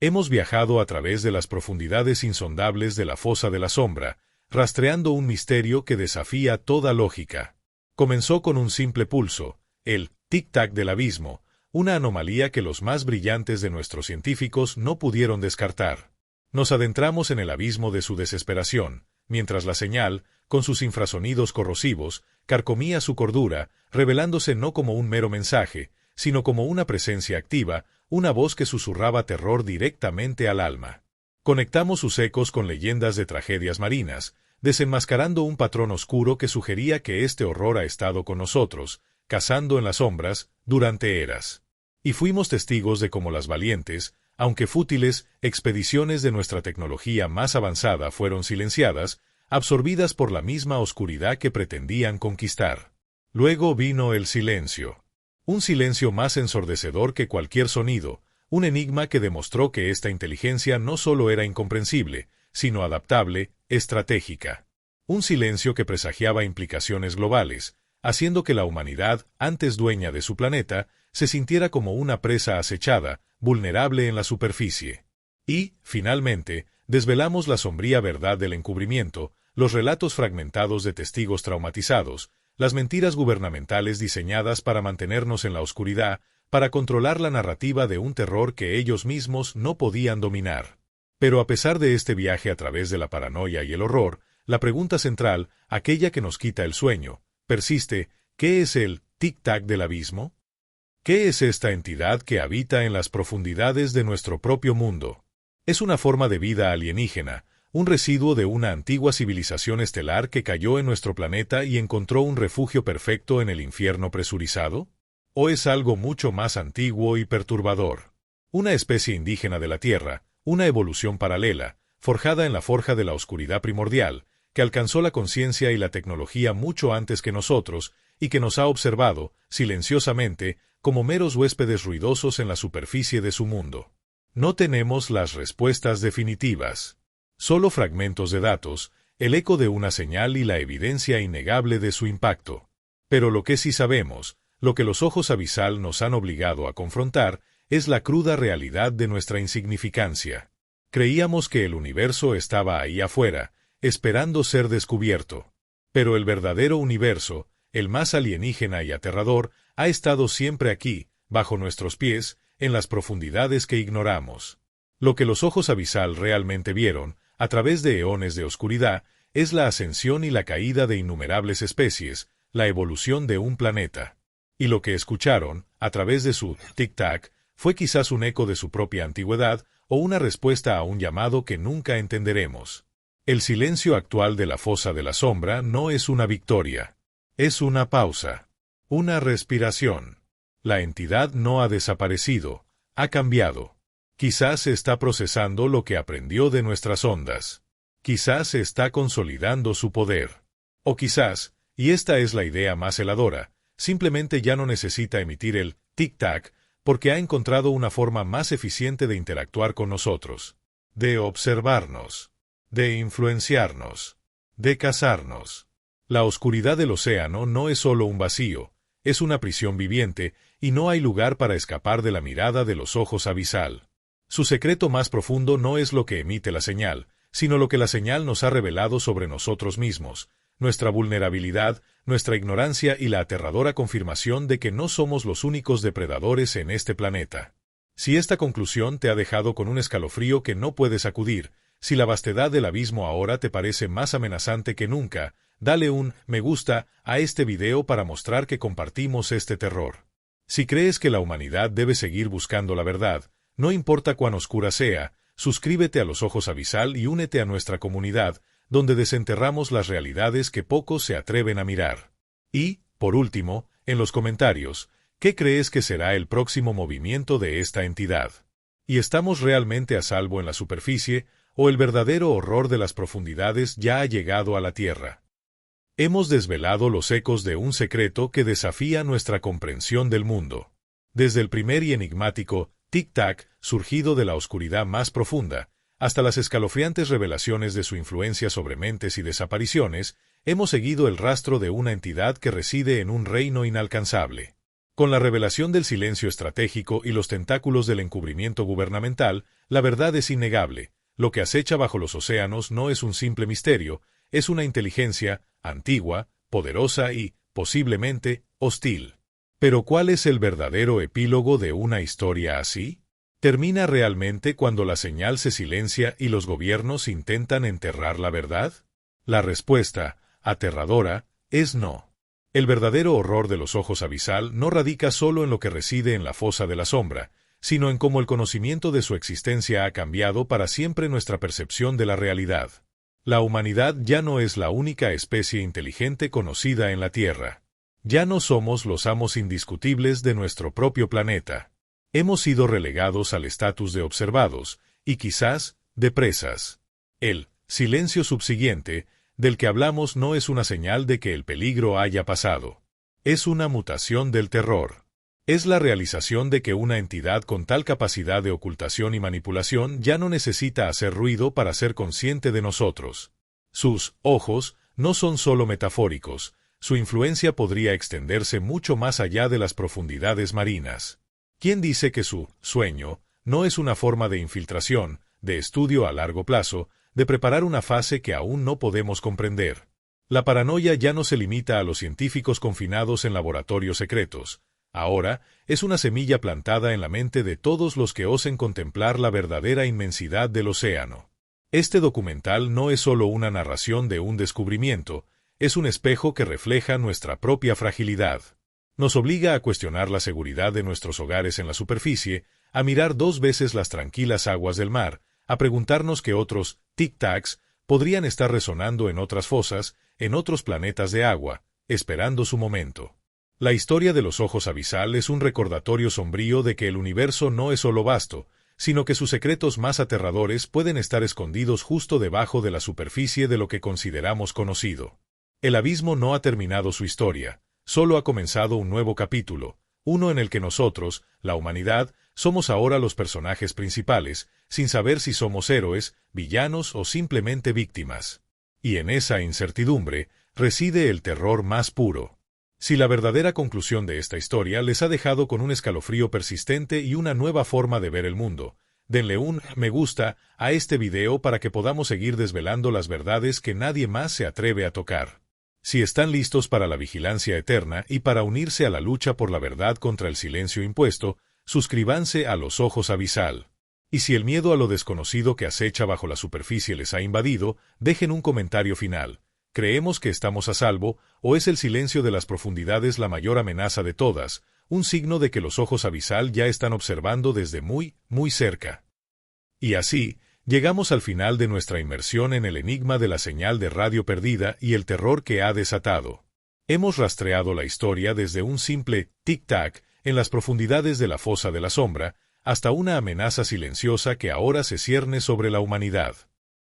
Hemos viajado a través de las profundidades insondables de la fosa de la sombra, rastreando un misterio que desafía toda lógica. Comenzó con un simple pulso, el tic-tac del abismo, una anomalía que los más brillantes de nuestros científicos no pudieron descartar. Nos adentramos en el abismo de su desesperación, mientras la señal, con sus infrasonidos corrosivos, carcomía su cordura, revelándose no como un mero mensaje, sino como una presencia activa, una voz que susurraba terror directamente al alma. Conectamos sus ecos con leyendas de tragedias marinas, desenmascarando un patrón oscuro que sugería que este horror ha estado con nosotros, cazando en las sombras, durante eras. Y fuimos testigos de cómo las valientes, aunque fútiles, expediciones de nuestra tecnología más avanzada fueron silenciadas, absorbidas por la misma oscuridad que pretendían conquistar. Luego vino el silencio. Un silencio más ensordecedor que cualquier sonido, un enigma que demostró que esta inteligencia no solo era incomprensible, sino adaptable, estratégica. Un silencio que presagiaba implicaciones globales, haciendo que la humanidad, antes dueña de su planeta, se sintiera como una presa acechada, vulnerable en la superficie. Y, finalmente, desvelamos la sombría verdad del encubrimiento, los relatos fragmentados de testigos traumatizados, las mentiras gubernamentales diseñadas para mantenernos en la oscuridad, para controlar la narrativa de un terror que ellos mismos no podían dominar. Pero a pesar de este viaje a través de la paranoia y el horror, la pregunta central, aquella que nos quita el sueño, persiste: ¿qué es el tic-tac del abismo? ¿Qué es esta entidad que habita en las profundidades de nuestro propio mundo? Es una forma de vida alienígena, un residuo de una antigua civilización estelar que cayó en nuestro planeta y encontró un refugio perfecto en el infierno presurizado? ¿O es algo mucho más antiguo y perturbador? Una especie indígena de la Tierra, una evolución paralela, forjada en la forja de la oscuridad primordial, que alcanzó la conciencia y la tecnología mucho antes que nosotros y que nos ha observado, silenciosamente, como meros huéspedes ruidosos en la superficie de su mundo. No tenemos las respuestas definitivas. Solo fragmentos de datos, el eco de una señal y la evidencia innegable de su impacto. Pero lo que sí sabemos, lo que los ojos abisal nos han obligado a confrontar, es la cruda realidad de nuestra insignificancia. Creíamos que el universo estaba ahí afuera, esperando ser descubierto. Pero el verdadero universo, el más alienígena y aterrador, ha estado siempre aquí, bajo nuestros pies, en las profundidades que ignoramos. Lo que los ojos abisal realmente vieron, a través de eones de oscuridad, es la ascensión y la caída de innumerables especies, la evolución de un planeta. Y lo que escucharon, a través de su tic-tac, fue quizás un eco de su propia antigüedad o una respuesta a un llamado que nunca entenderemos. El silencio actual de la fosa de la sombra no es una victoria. Es una pausa. Una respiración. La entidad no ha desaparecido, ha cambiado. Quizás está procesando lo que aprendió de nuestras ondas. Quizás está consolidando su poder. O quizás, y esta es la idea más celadora, simplemente ya no necesita emitir el tic-tac porque ha encontrado una forma más eficiente de interactuar con nosotros, de observarnos, de influenciarnos, de cazarnos. La oscuridad del océano no es solo un vacío, es una prisión viviente y no hay lugar para escapar de la mirada de los ojos abisal. Su secreto más profundo no es lo que emite la señal, sino lo que la señal nos ha revelado sobre nosotros mismos, nuestra vulnerabilidad, nuestra ignorancia y la aterradora confirmación de que no somos los únicos depredadores en este planeta. Si esta conclusión te ha dejado con un escalofrío que no puedes sacudir, si la vastedad del abismo ahora te parece más amenazante que nunca, dale un me gusta a este video para mostrar que compartimos este terror. Si crees que la humanidad debe seguir buscando la verdad, no importa cuán oscura sea, suscríbete a Los Ojos Abisal y únete a nuestra comunidad, donde desenterramos las realidades que pocos se atreven a mirar. Y, por último, en los comentarios, ¿qué crees que será el próximo movimiento de esta entidad? ¿Y estamos realmente a salvo en la superficie, o el verdadero horror de las profundidades ya ha llegado a la Tierra? Hemos desvelado los ecos de un secreto que desafía nuestra comprensión del mundo. Desde el primer y enigmático tic-tac surgido de la oscuridad más profunda, hasta las escalofriantes revelaciones de su influencia sobre mentes y desapariciones, hemos seguido el rastro de una entidad que reside en un reino inalcanzable. Con la revelación del silencio estratégico y los tentáculos del encubrimiento gubernamental, la verdad es innegable. Lo que acecha bajo los océanos no es un simple misterio, es una inteligencia antigua, poderosa y, posiblemente, hostil. Pero ¿cuál es el verdadero epílogo de una historia así? ¿Termina realmente cuando la señal se silencia y los gobiernos intentan enterrar la verdad? La respuesta, aterradora, es no. El verdadero horror de Los Ojos Abisal no radica solo en lo que reside en la fosa de la sombra, sino en cómo el conocimiento de su existencia ha cambiado para siempre nuestra percepción de la realidad. La humanidad ya no es la única especie inteligente conocida en la Tierra. Ya no somos los amos indiscutibles de nuestro propio planeta. Hemos sido relegados al estatus de observados, y quizás, de presas. El silencio subsiguiente, del que hablamos no es una señal de que el peligro haya pasado. Es una mutación del terror. Es la realización de que una entidad con tal capacidad de ocultación y manipulación ya no necesita hacer ruido para ser consciente de nosotros. Sus ojos no son solo metafóricos, su influencia podría extenderse mucho más allá de las profundidades marinas. ¿Quién dice que su sueño no es una forma de infiltración, de estudio a largo plazo, de preparar una fase que aún no podemos comprender? La paranoia ya no se limita a los científicos confinados en laboratorios secretos. Ahora es una semilla plantada en la mente de todos los que osen contemplar la verdadera inmensidad del océano. Este documental no es solo una narración de un descubrimiento, es un espejo que refleja nuestra propia fragilidad. Nos obliga a cuestionar la seguridad de nuestros hogares en la superficie, a mirar 2 veces las tranquilas aguas del mar, a preguntarnos que otros tic-tacs podrían estar resonando en otras fosas, en otros planetas de agua, esperando su momento. La historia de Los Ojos Abisal es un recordatorio sombrío de que el universo no es solo vasto, sino que sus secretos más aterradores pueden estar escondidos justo debajo de la superficie de lo que consideramos conocido. El abismo no ha terminado su historia. Solo ha comenzado un nuevo capítulo, uno en el que nosotros, la humanidad, somos ahora los personajes principales, sin saber si somos héroes, villanos o simplemente víctimas. Y en esa incertidumbre reside el terror más puro. Si la verdadera conclusión de esta historia les ha dejado con un escalofrío persistente y una nueva forma de ver el mundo, denle un me gusta a este video para que podamos seguir desvelando las verdades que nadie más se atreve a tocar. Si están listos para la vigilancia eterna y para unirse a la lucha por la verdad contra el silencio impuesto, suscríbanse a Los Ojos Abisal. Y si el miedo a lo desconocido que acecha bajo la superficie les ha invadido, dejen un comentario final. ¿Creemos que estamos a salvo, o es el silencio de las profundidades la mayor amenaza de todas, un signo de que los ojos abisal ya están observando desde muy, muy cerca? Y así, llegamos al final de nuestra inmersión en el enigma de la señal de radio perdida y el terror que ha desatado. Hemos rastreado la historia desde un simple tic-tac en las profundidades de la fosa de la sombra, hasta una amenaza silenciosa que ahora se cierne sobre la humanidad.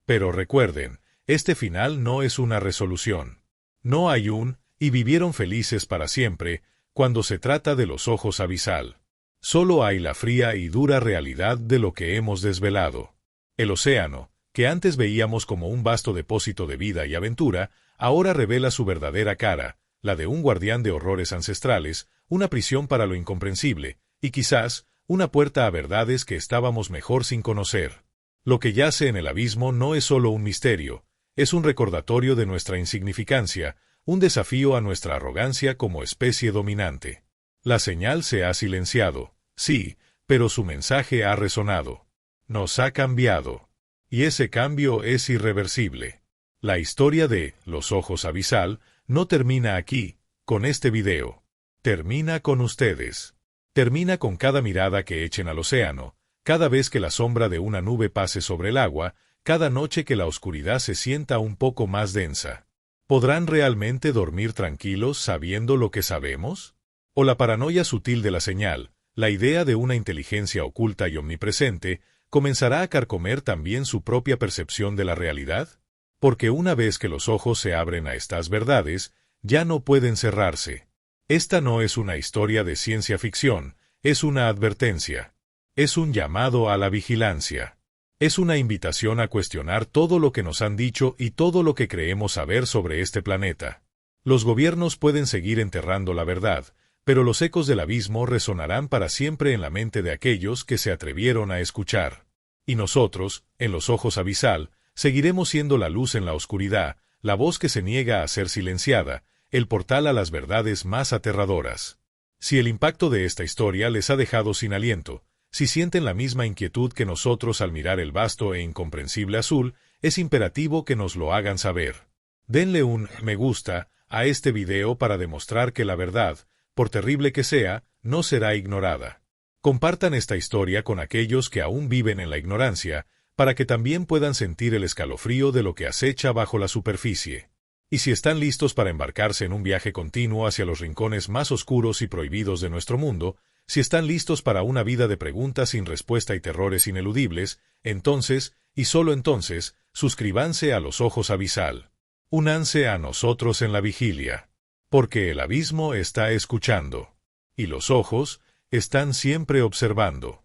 Pero recuerden, este final no es una resolución. No hay y vivieron felices para siempre, cuando se trata de los ojos abisal. Solo hay la fría y dura realidad de lo que hemos desvelado. El océano, que antes veíamos como un vasto depósito de vida y aventura, ahora revela su verdadera cara, la de un guardián de horrores ancestrales, una prisión para lo incomprensible, y quizás, una puerta a verdades que estábamos mejor sin conocer. Lo que yace en el abismo no es solo un misterio, es un recordatorio de nuestra insignificancia, un desafío a nuestra arrogancia como especie dominante. La señal se ha silenciado, sí, pero su mensaje ha resonado. Nos ha cambiado. Y ese cambio es irreversible. La historia de Los Ojos Abisal no termina aquí, con este video. Termina con ustedes. Termina con cada mirada que echen al océano, cada vez que la sombra de una nube pase sobre el agua, cada noche que la oscuridad se sienta un poco más densa. ¿Podrán realmente dormir tranquilos sabiendo lo que sabemos? ¿O la paranoia sutil de la señal, la idea de una inteligencia oculta y omnipresente, comenzará a carcomer también su propia percepción de la realidad? Porque una vez que los ojos se abren a estas verdades, ya no pueden cerrarse. Esta no es una historia de ciencia ficción, es una advertencia. Es un llamado a la vigilancia. Es una invitación a cuestionar todo lo que nos han dicho y todo lo que creemos saber sobre este planeta. Los gobiernos pueden seguir enterrando la verdad, pero los ecos del abismo resonarán para siempre en la mente de aquellos que se atrevieron a escuchar. Y nosotros, en Los Ojos Abisal, seguiremos siendo la luz en la oscuridad, la voz que se niega a ser silenciada, el portal a las verdades más aterradoras. Si el impacto de esta historia les ha dejado sin aliento, si sienten la misma inquietud que nosotros al mirar el vasto e incomprensible azul, es imperativo que nos lo hagan saber. Denle un me gusta a este video para demostrar que la verdad, por terrible que sea, no será ignorada. Compartan esta historia con aquellos que aún viven en la ignorancia, para que también puedan sentir el escalofrío de lo que acecha bajo la superficie. Y si están listos para embarcarse en un viaje continuo hacia los rincones más oscuros y prohibidos de nuestro mundo, si están listos para una vida de preguntas sin respuesta y terrores ineludibles, entonces, y solo entonces, suscríbanse a Los Ojos Abisal. Únanse a nosotros en la vigilia. Porque el abismo está escuchando. Y los ojos están siempre observando.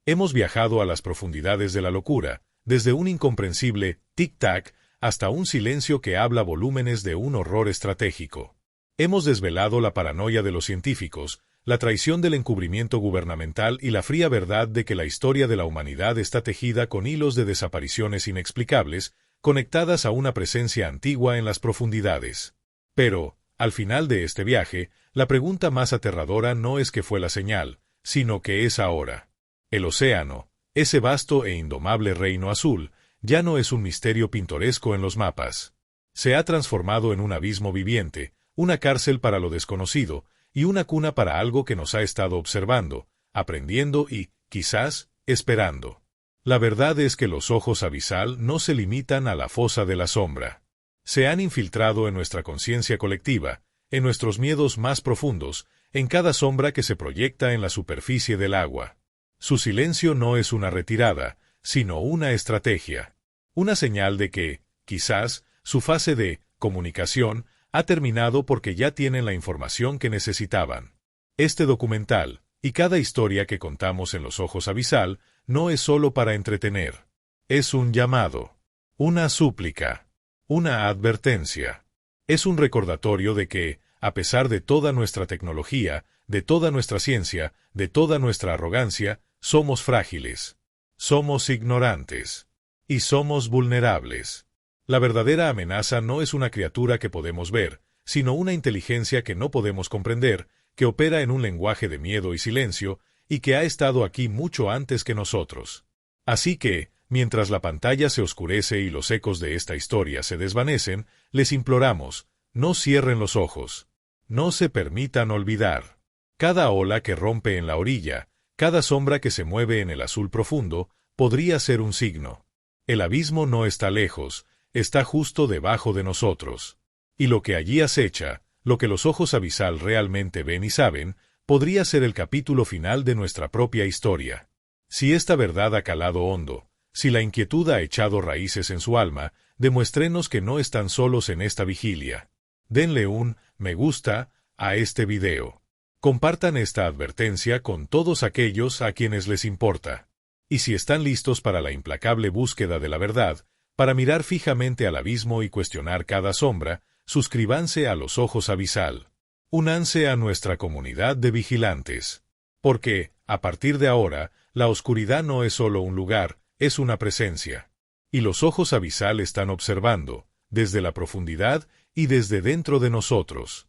Hemos viajado a las profundidades de la locura, desde un incomprensible tic-tac hasta un silencio que habla volúmenes de un horror estratégico. Hemos desvelado la paranoia de los científicos, la traición del encubrimiento gubernamental y la fría verdad de que la historia de la humanidad está tejida con hilos de desapariciones inexplicables, conectadas a una presencia antigua en las profundidades. Pero, al final de este viaje, la pregunta más aterradora no es qué fue la señal, sino qué es ahora. El océano, ese vasto e indomable reino azul, ya no es un misterio pintoresco en los mapas. Se ha transformado en un abismo viviente, una cárcel para lo desconocido, y una cuna para algo que nos ha estado observando, aprendiendo y, quizás, esperando. La verdad es que Los Ojos Abisal no se limitan a la fosa de la sombra. Se han infiltrado en nuestra conciencia colectiva, en nuestros miedos más profundos, en cada sombra que se proyecta en la superficie del agua. Su silencio no es una retirada, sino una estrategia. Una señal de que, quizás, su fase de comunicación ha terminado porque ya tienen la información que necesitaban. Este documental, y cada historia que contamos en Los Ojos Abisal, no es solo para entretener. Es un llamado, una súplica, una advertencia. Es un recordatorio de que, a pesar de toda nuestra tecnología, de toda nuestra ciencia, de toda nuestra arrogancia, somos frágiles. Somos ignorantes. Y somos vulnerables. La verdadera amenaza no es una criatura que podemos ver, sino una inteligencia que no podemos comprender, que opera en un lenguaje de miedo y silencio, y que ha estado aquí mucho antes que nosotros. Así que, mientras la pantalla se oscurece y los ecos de esta historia se desvanecen, les imploramos, no cierren los ojos. No se permitan olvidar. Cada ola que rompe en la orilla, cada sombra que se mueve en el azul profundo, podría ser un signo. El abismo no está lejos, está justo debajo de nosotros. Y lo que allí acecha, lo que los ojos abisal realmente ven y saben, podría ser el capítulo final de nuestra propia historia. Si esta verdad ha calado hondo, si la inquietud ha echado raíces en su alma, demuéstrenos que no están solos en esta vigilia. Denle un me gusta a este video. Compartan esta advertencia con todos aquellos a quienes les importa. Y si están listos para la implacable búsqueda de la verdad, para mirar fijamente al abismo y cuestionar cada sombra, suscríbanse a Los Ojos Abisal. Únanse a nuestra comunidad de vigilantes. Porque, a partir de ahora, la oscuridad no es solo un lugar, es una presencia. Y los ojos abisal están observando, desde la profundidad y desde dentro de nosotros.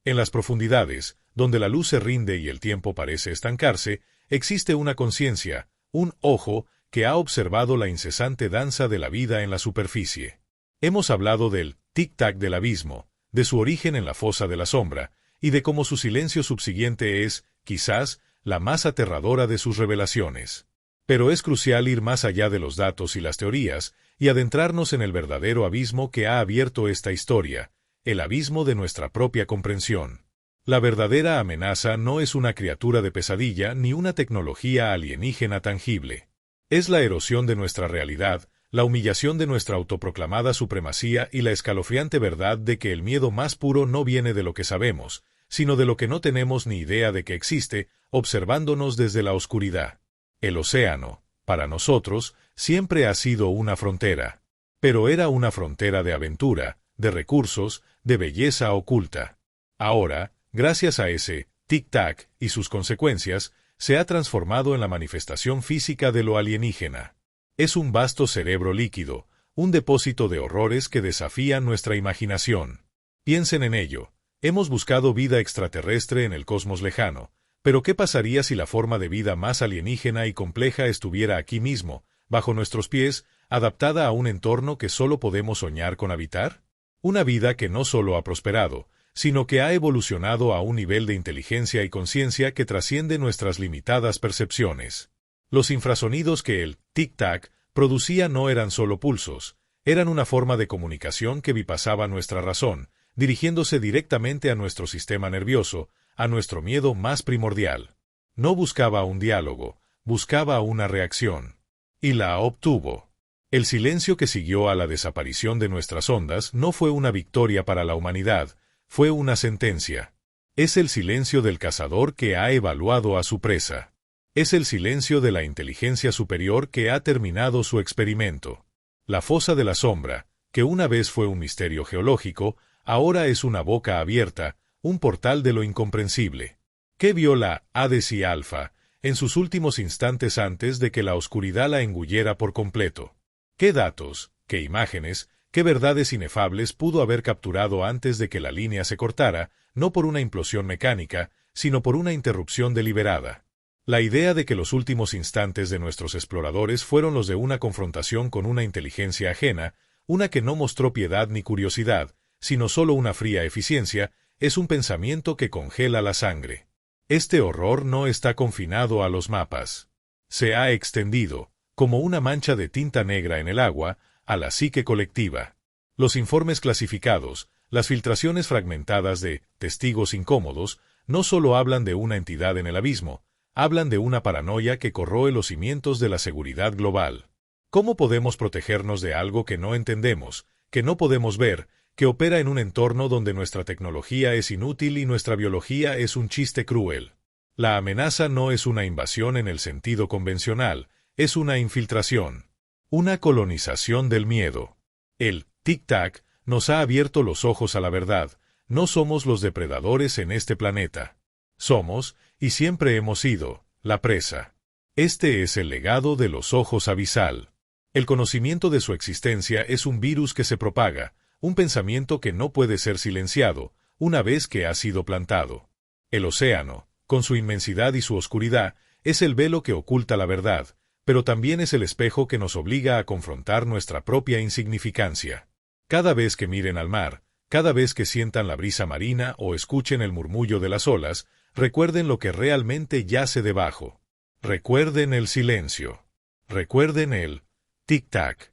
En las profundidades, donde la luz se rinde y el tiempo parece estancarse, existe una conciencia, un ojo, que ha observado la incesante danza de la vida en la superficie. Hemos hablado del tic-tac del abismo, de su origen en la fosa de la sombra, y de cómo su silencio subsiguiente es, quizás, la más aterradora de sus revelaciones. Pero es crucial ir más allá de los datos y las teorías, y adentrarnos en el verdadero abismo que ha abierto esta historia, el abismo de nuestra propia comprensión. La verdadera amenaza no es una criatura de pesadilla ni una tecnología alienígena tangible. Es la erosión de nuestra realidad, la humillación de nuestra autoproclamada supremacía y la escalofriante verdad de que el miedo más puro no viene de lo que sabemos, sino de lo que no tenemos ni idea de que existe, observándonos desde la oscuridad. El océano, para nosotros, siempre ha sido una frontera. Pero era una frontera de aventura, de recursos, de belleza oculta. Ahora, gracias a ese tic-tac y sus consecuencias, se ha transformado en la manifestación física de lo alienígena. Es un vasto cerebro líquido, un depósito de horrores que desafían nuestra imaginación. Piensen en ello. Hemos buscado vida extraterrestre en el cosmos lejano, pero ¿qué pasaría si la forma de vida más alienígena y compleja estuviera aquí mismo, bajo nuestros pies, adaptada a un entorno que solo podemos soñar con habitar? Una vida que no solo ha prosperado, sino que ha evolucionado a un nivel de inteligencia y conciencia que trasciende nuestras limitadas percepciones. Los infrasonidos que el tic-tac producía no eran solo pulsos, eran una forma de comunicación que bipasaba nuestra razón, dirigiéndose directamente a nuestro sistema nervioso, a nuestro miedo más primordial. No buscaba un diálogo, buscaba una reacción. Y la obtuvo. El silencio que siguió a la desaparición de nuestras ondas no fue una victoria para la humanidad, fue una sentencia. Es el silencio del cazador que ha evaluado a su presa. Es el silencio de la inteligencia superior que ha terminado su experimento. La fosa de la sombra, que una vez fue un misterio geológico, ahora es una boca abierta, un portal de lo incomprensible. ¿Qué vio la Hades y Alfa en sus últimos instantes antes de que la oscuridad la engullera por completo? ¿Qué datos, qué imágenes, qué verdades inefables pudo haber capturado antes de que la línea se cortara, no por una implosión mecánica, sino por una interrupción deliberada? La idea de que los últimos instantes de nuestros exploradores fueron los de una confrontación con una inteligencia ajena, una que no mostró piedad ni curiosidad, sino solo una fría eficiencia, es un pensamiento que congela la sangre. Este horror no está confinado a los mapas. Se ha extendido, como una mancha de tinta negra en el agua, a la psique colectiva. Los informes clasificados, las filtraciones fragmentadas de testigos incómodos, no solo hablan de una entidad en el abismo, hablan de una paranoia que corroe los cimientos de la seguridad global. ¿Cómo podemos protegernos de algo que no entendemos, que no podemos ver, que opera en un entorno donde nuestra tecnología es inútil y nuestra biología es un chiste cruel? La amenaza no es una invasión en el sentido convencional, es una infiltración. Una colonización del miedo. El tic-tac nos ha abierto los ojos a la verdad. No somos los depredadores en este planeta. Somos, y siempre hemos sido, la presa. Este es el legado de los ojos abisal. El conocimiento de su existencia es un virus que se propaga, un pensamiento que no puede ser silenciado, una vez que ha sido plantado. El océano, con su inmensidad y su oscuridad, es el velo que oculta la verdad, pero también es el espejo que nos obliga a confrontar nuestra propia insignificancia. Cada vez que miren al mar, cada vez que sientan la brisa marina o escuchen el murmullo de las olas, recuerden lo que realmente yace debajo. Recuerden el silencio. Recuerden el tic-tac.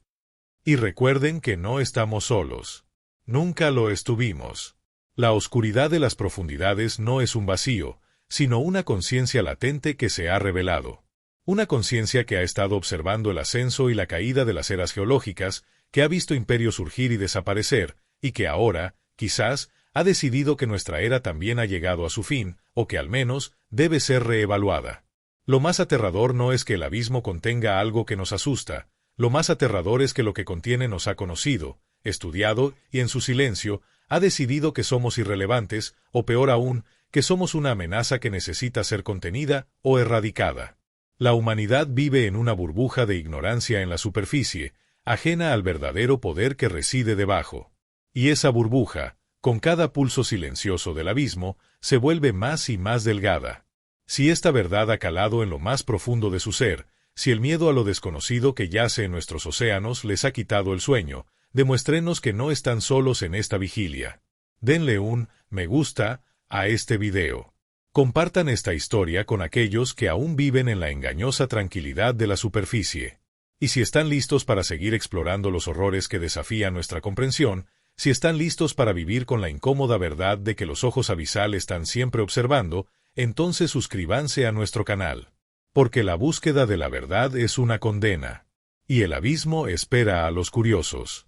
Y recuerden que no estamos solos. Nunca lo estuvimos. La oscuridad de las profundidades no es un vacío, sino una conciencia latente que se ha revelado. Una conciencia que ha estado observando el ascenso y la caída de las eras geológicas, que ha visto imperios surgir y desaparecer, y que ahora, quizás, ha decidido que nuestra era también ha llegado a su fin, o que al menos debe ser reevaluada. Lo más aterrador no es que el abismo contenga algo que nos asusta, lo más aterrador es que lo que contiene nos ha conocido, estudiado y en su silencio ha decidido que somos irrelevantes, o peor aún, que somos una amenaza que necesita ser contenida o erradicada. La humanidad vive en una burbuja de ignorancia en la superficie, ajena al verdadero poder que reside debajo. Y esa burbuja, con cada pulso silencioso del abismo, se vuelve más y más delgada. Si esta verdad ha calado en lo más profundo de su ser, si el miedo a lo desconocido que yace en nuestros océanos les ha quitado el sueño, demuéstrenos que no están solos en esta vigilia. Denle un me gusta a este video. Compartan esta historia con aquellos que aún viven en la engañosa tranquilidad de la superficie. Y si están listos para seguir explorando los horrores que desafían nuestra comprensión, si están listos para vivir con la incómoda verdad de que los ojos abisal están siempre observando, entonces suscríbanse a nuestro canal. Porque la búsqueda de la verdad es una condena. Y el abismo espera a los curiosos.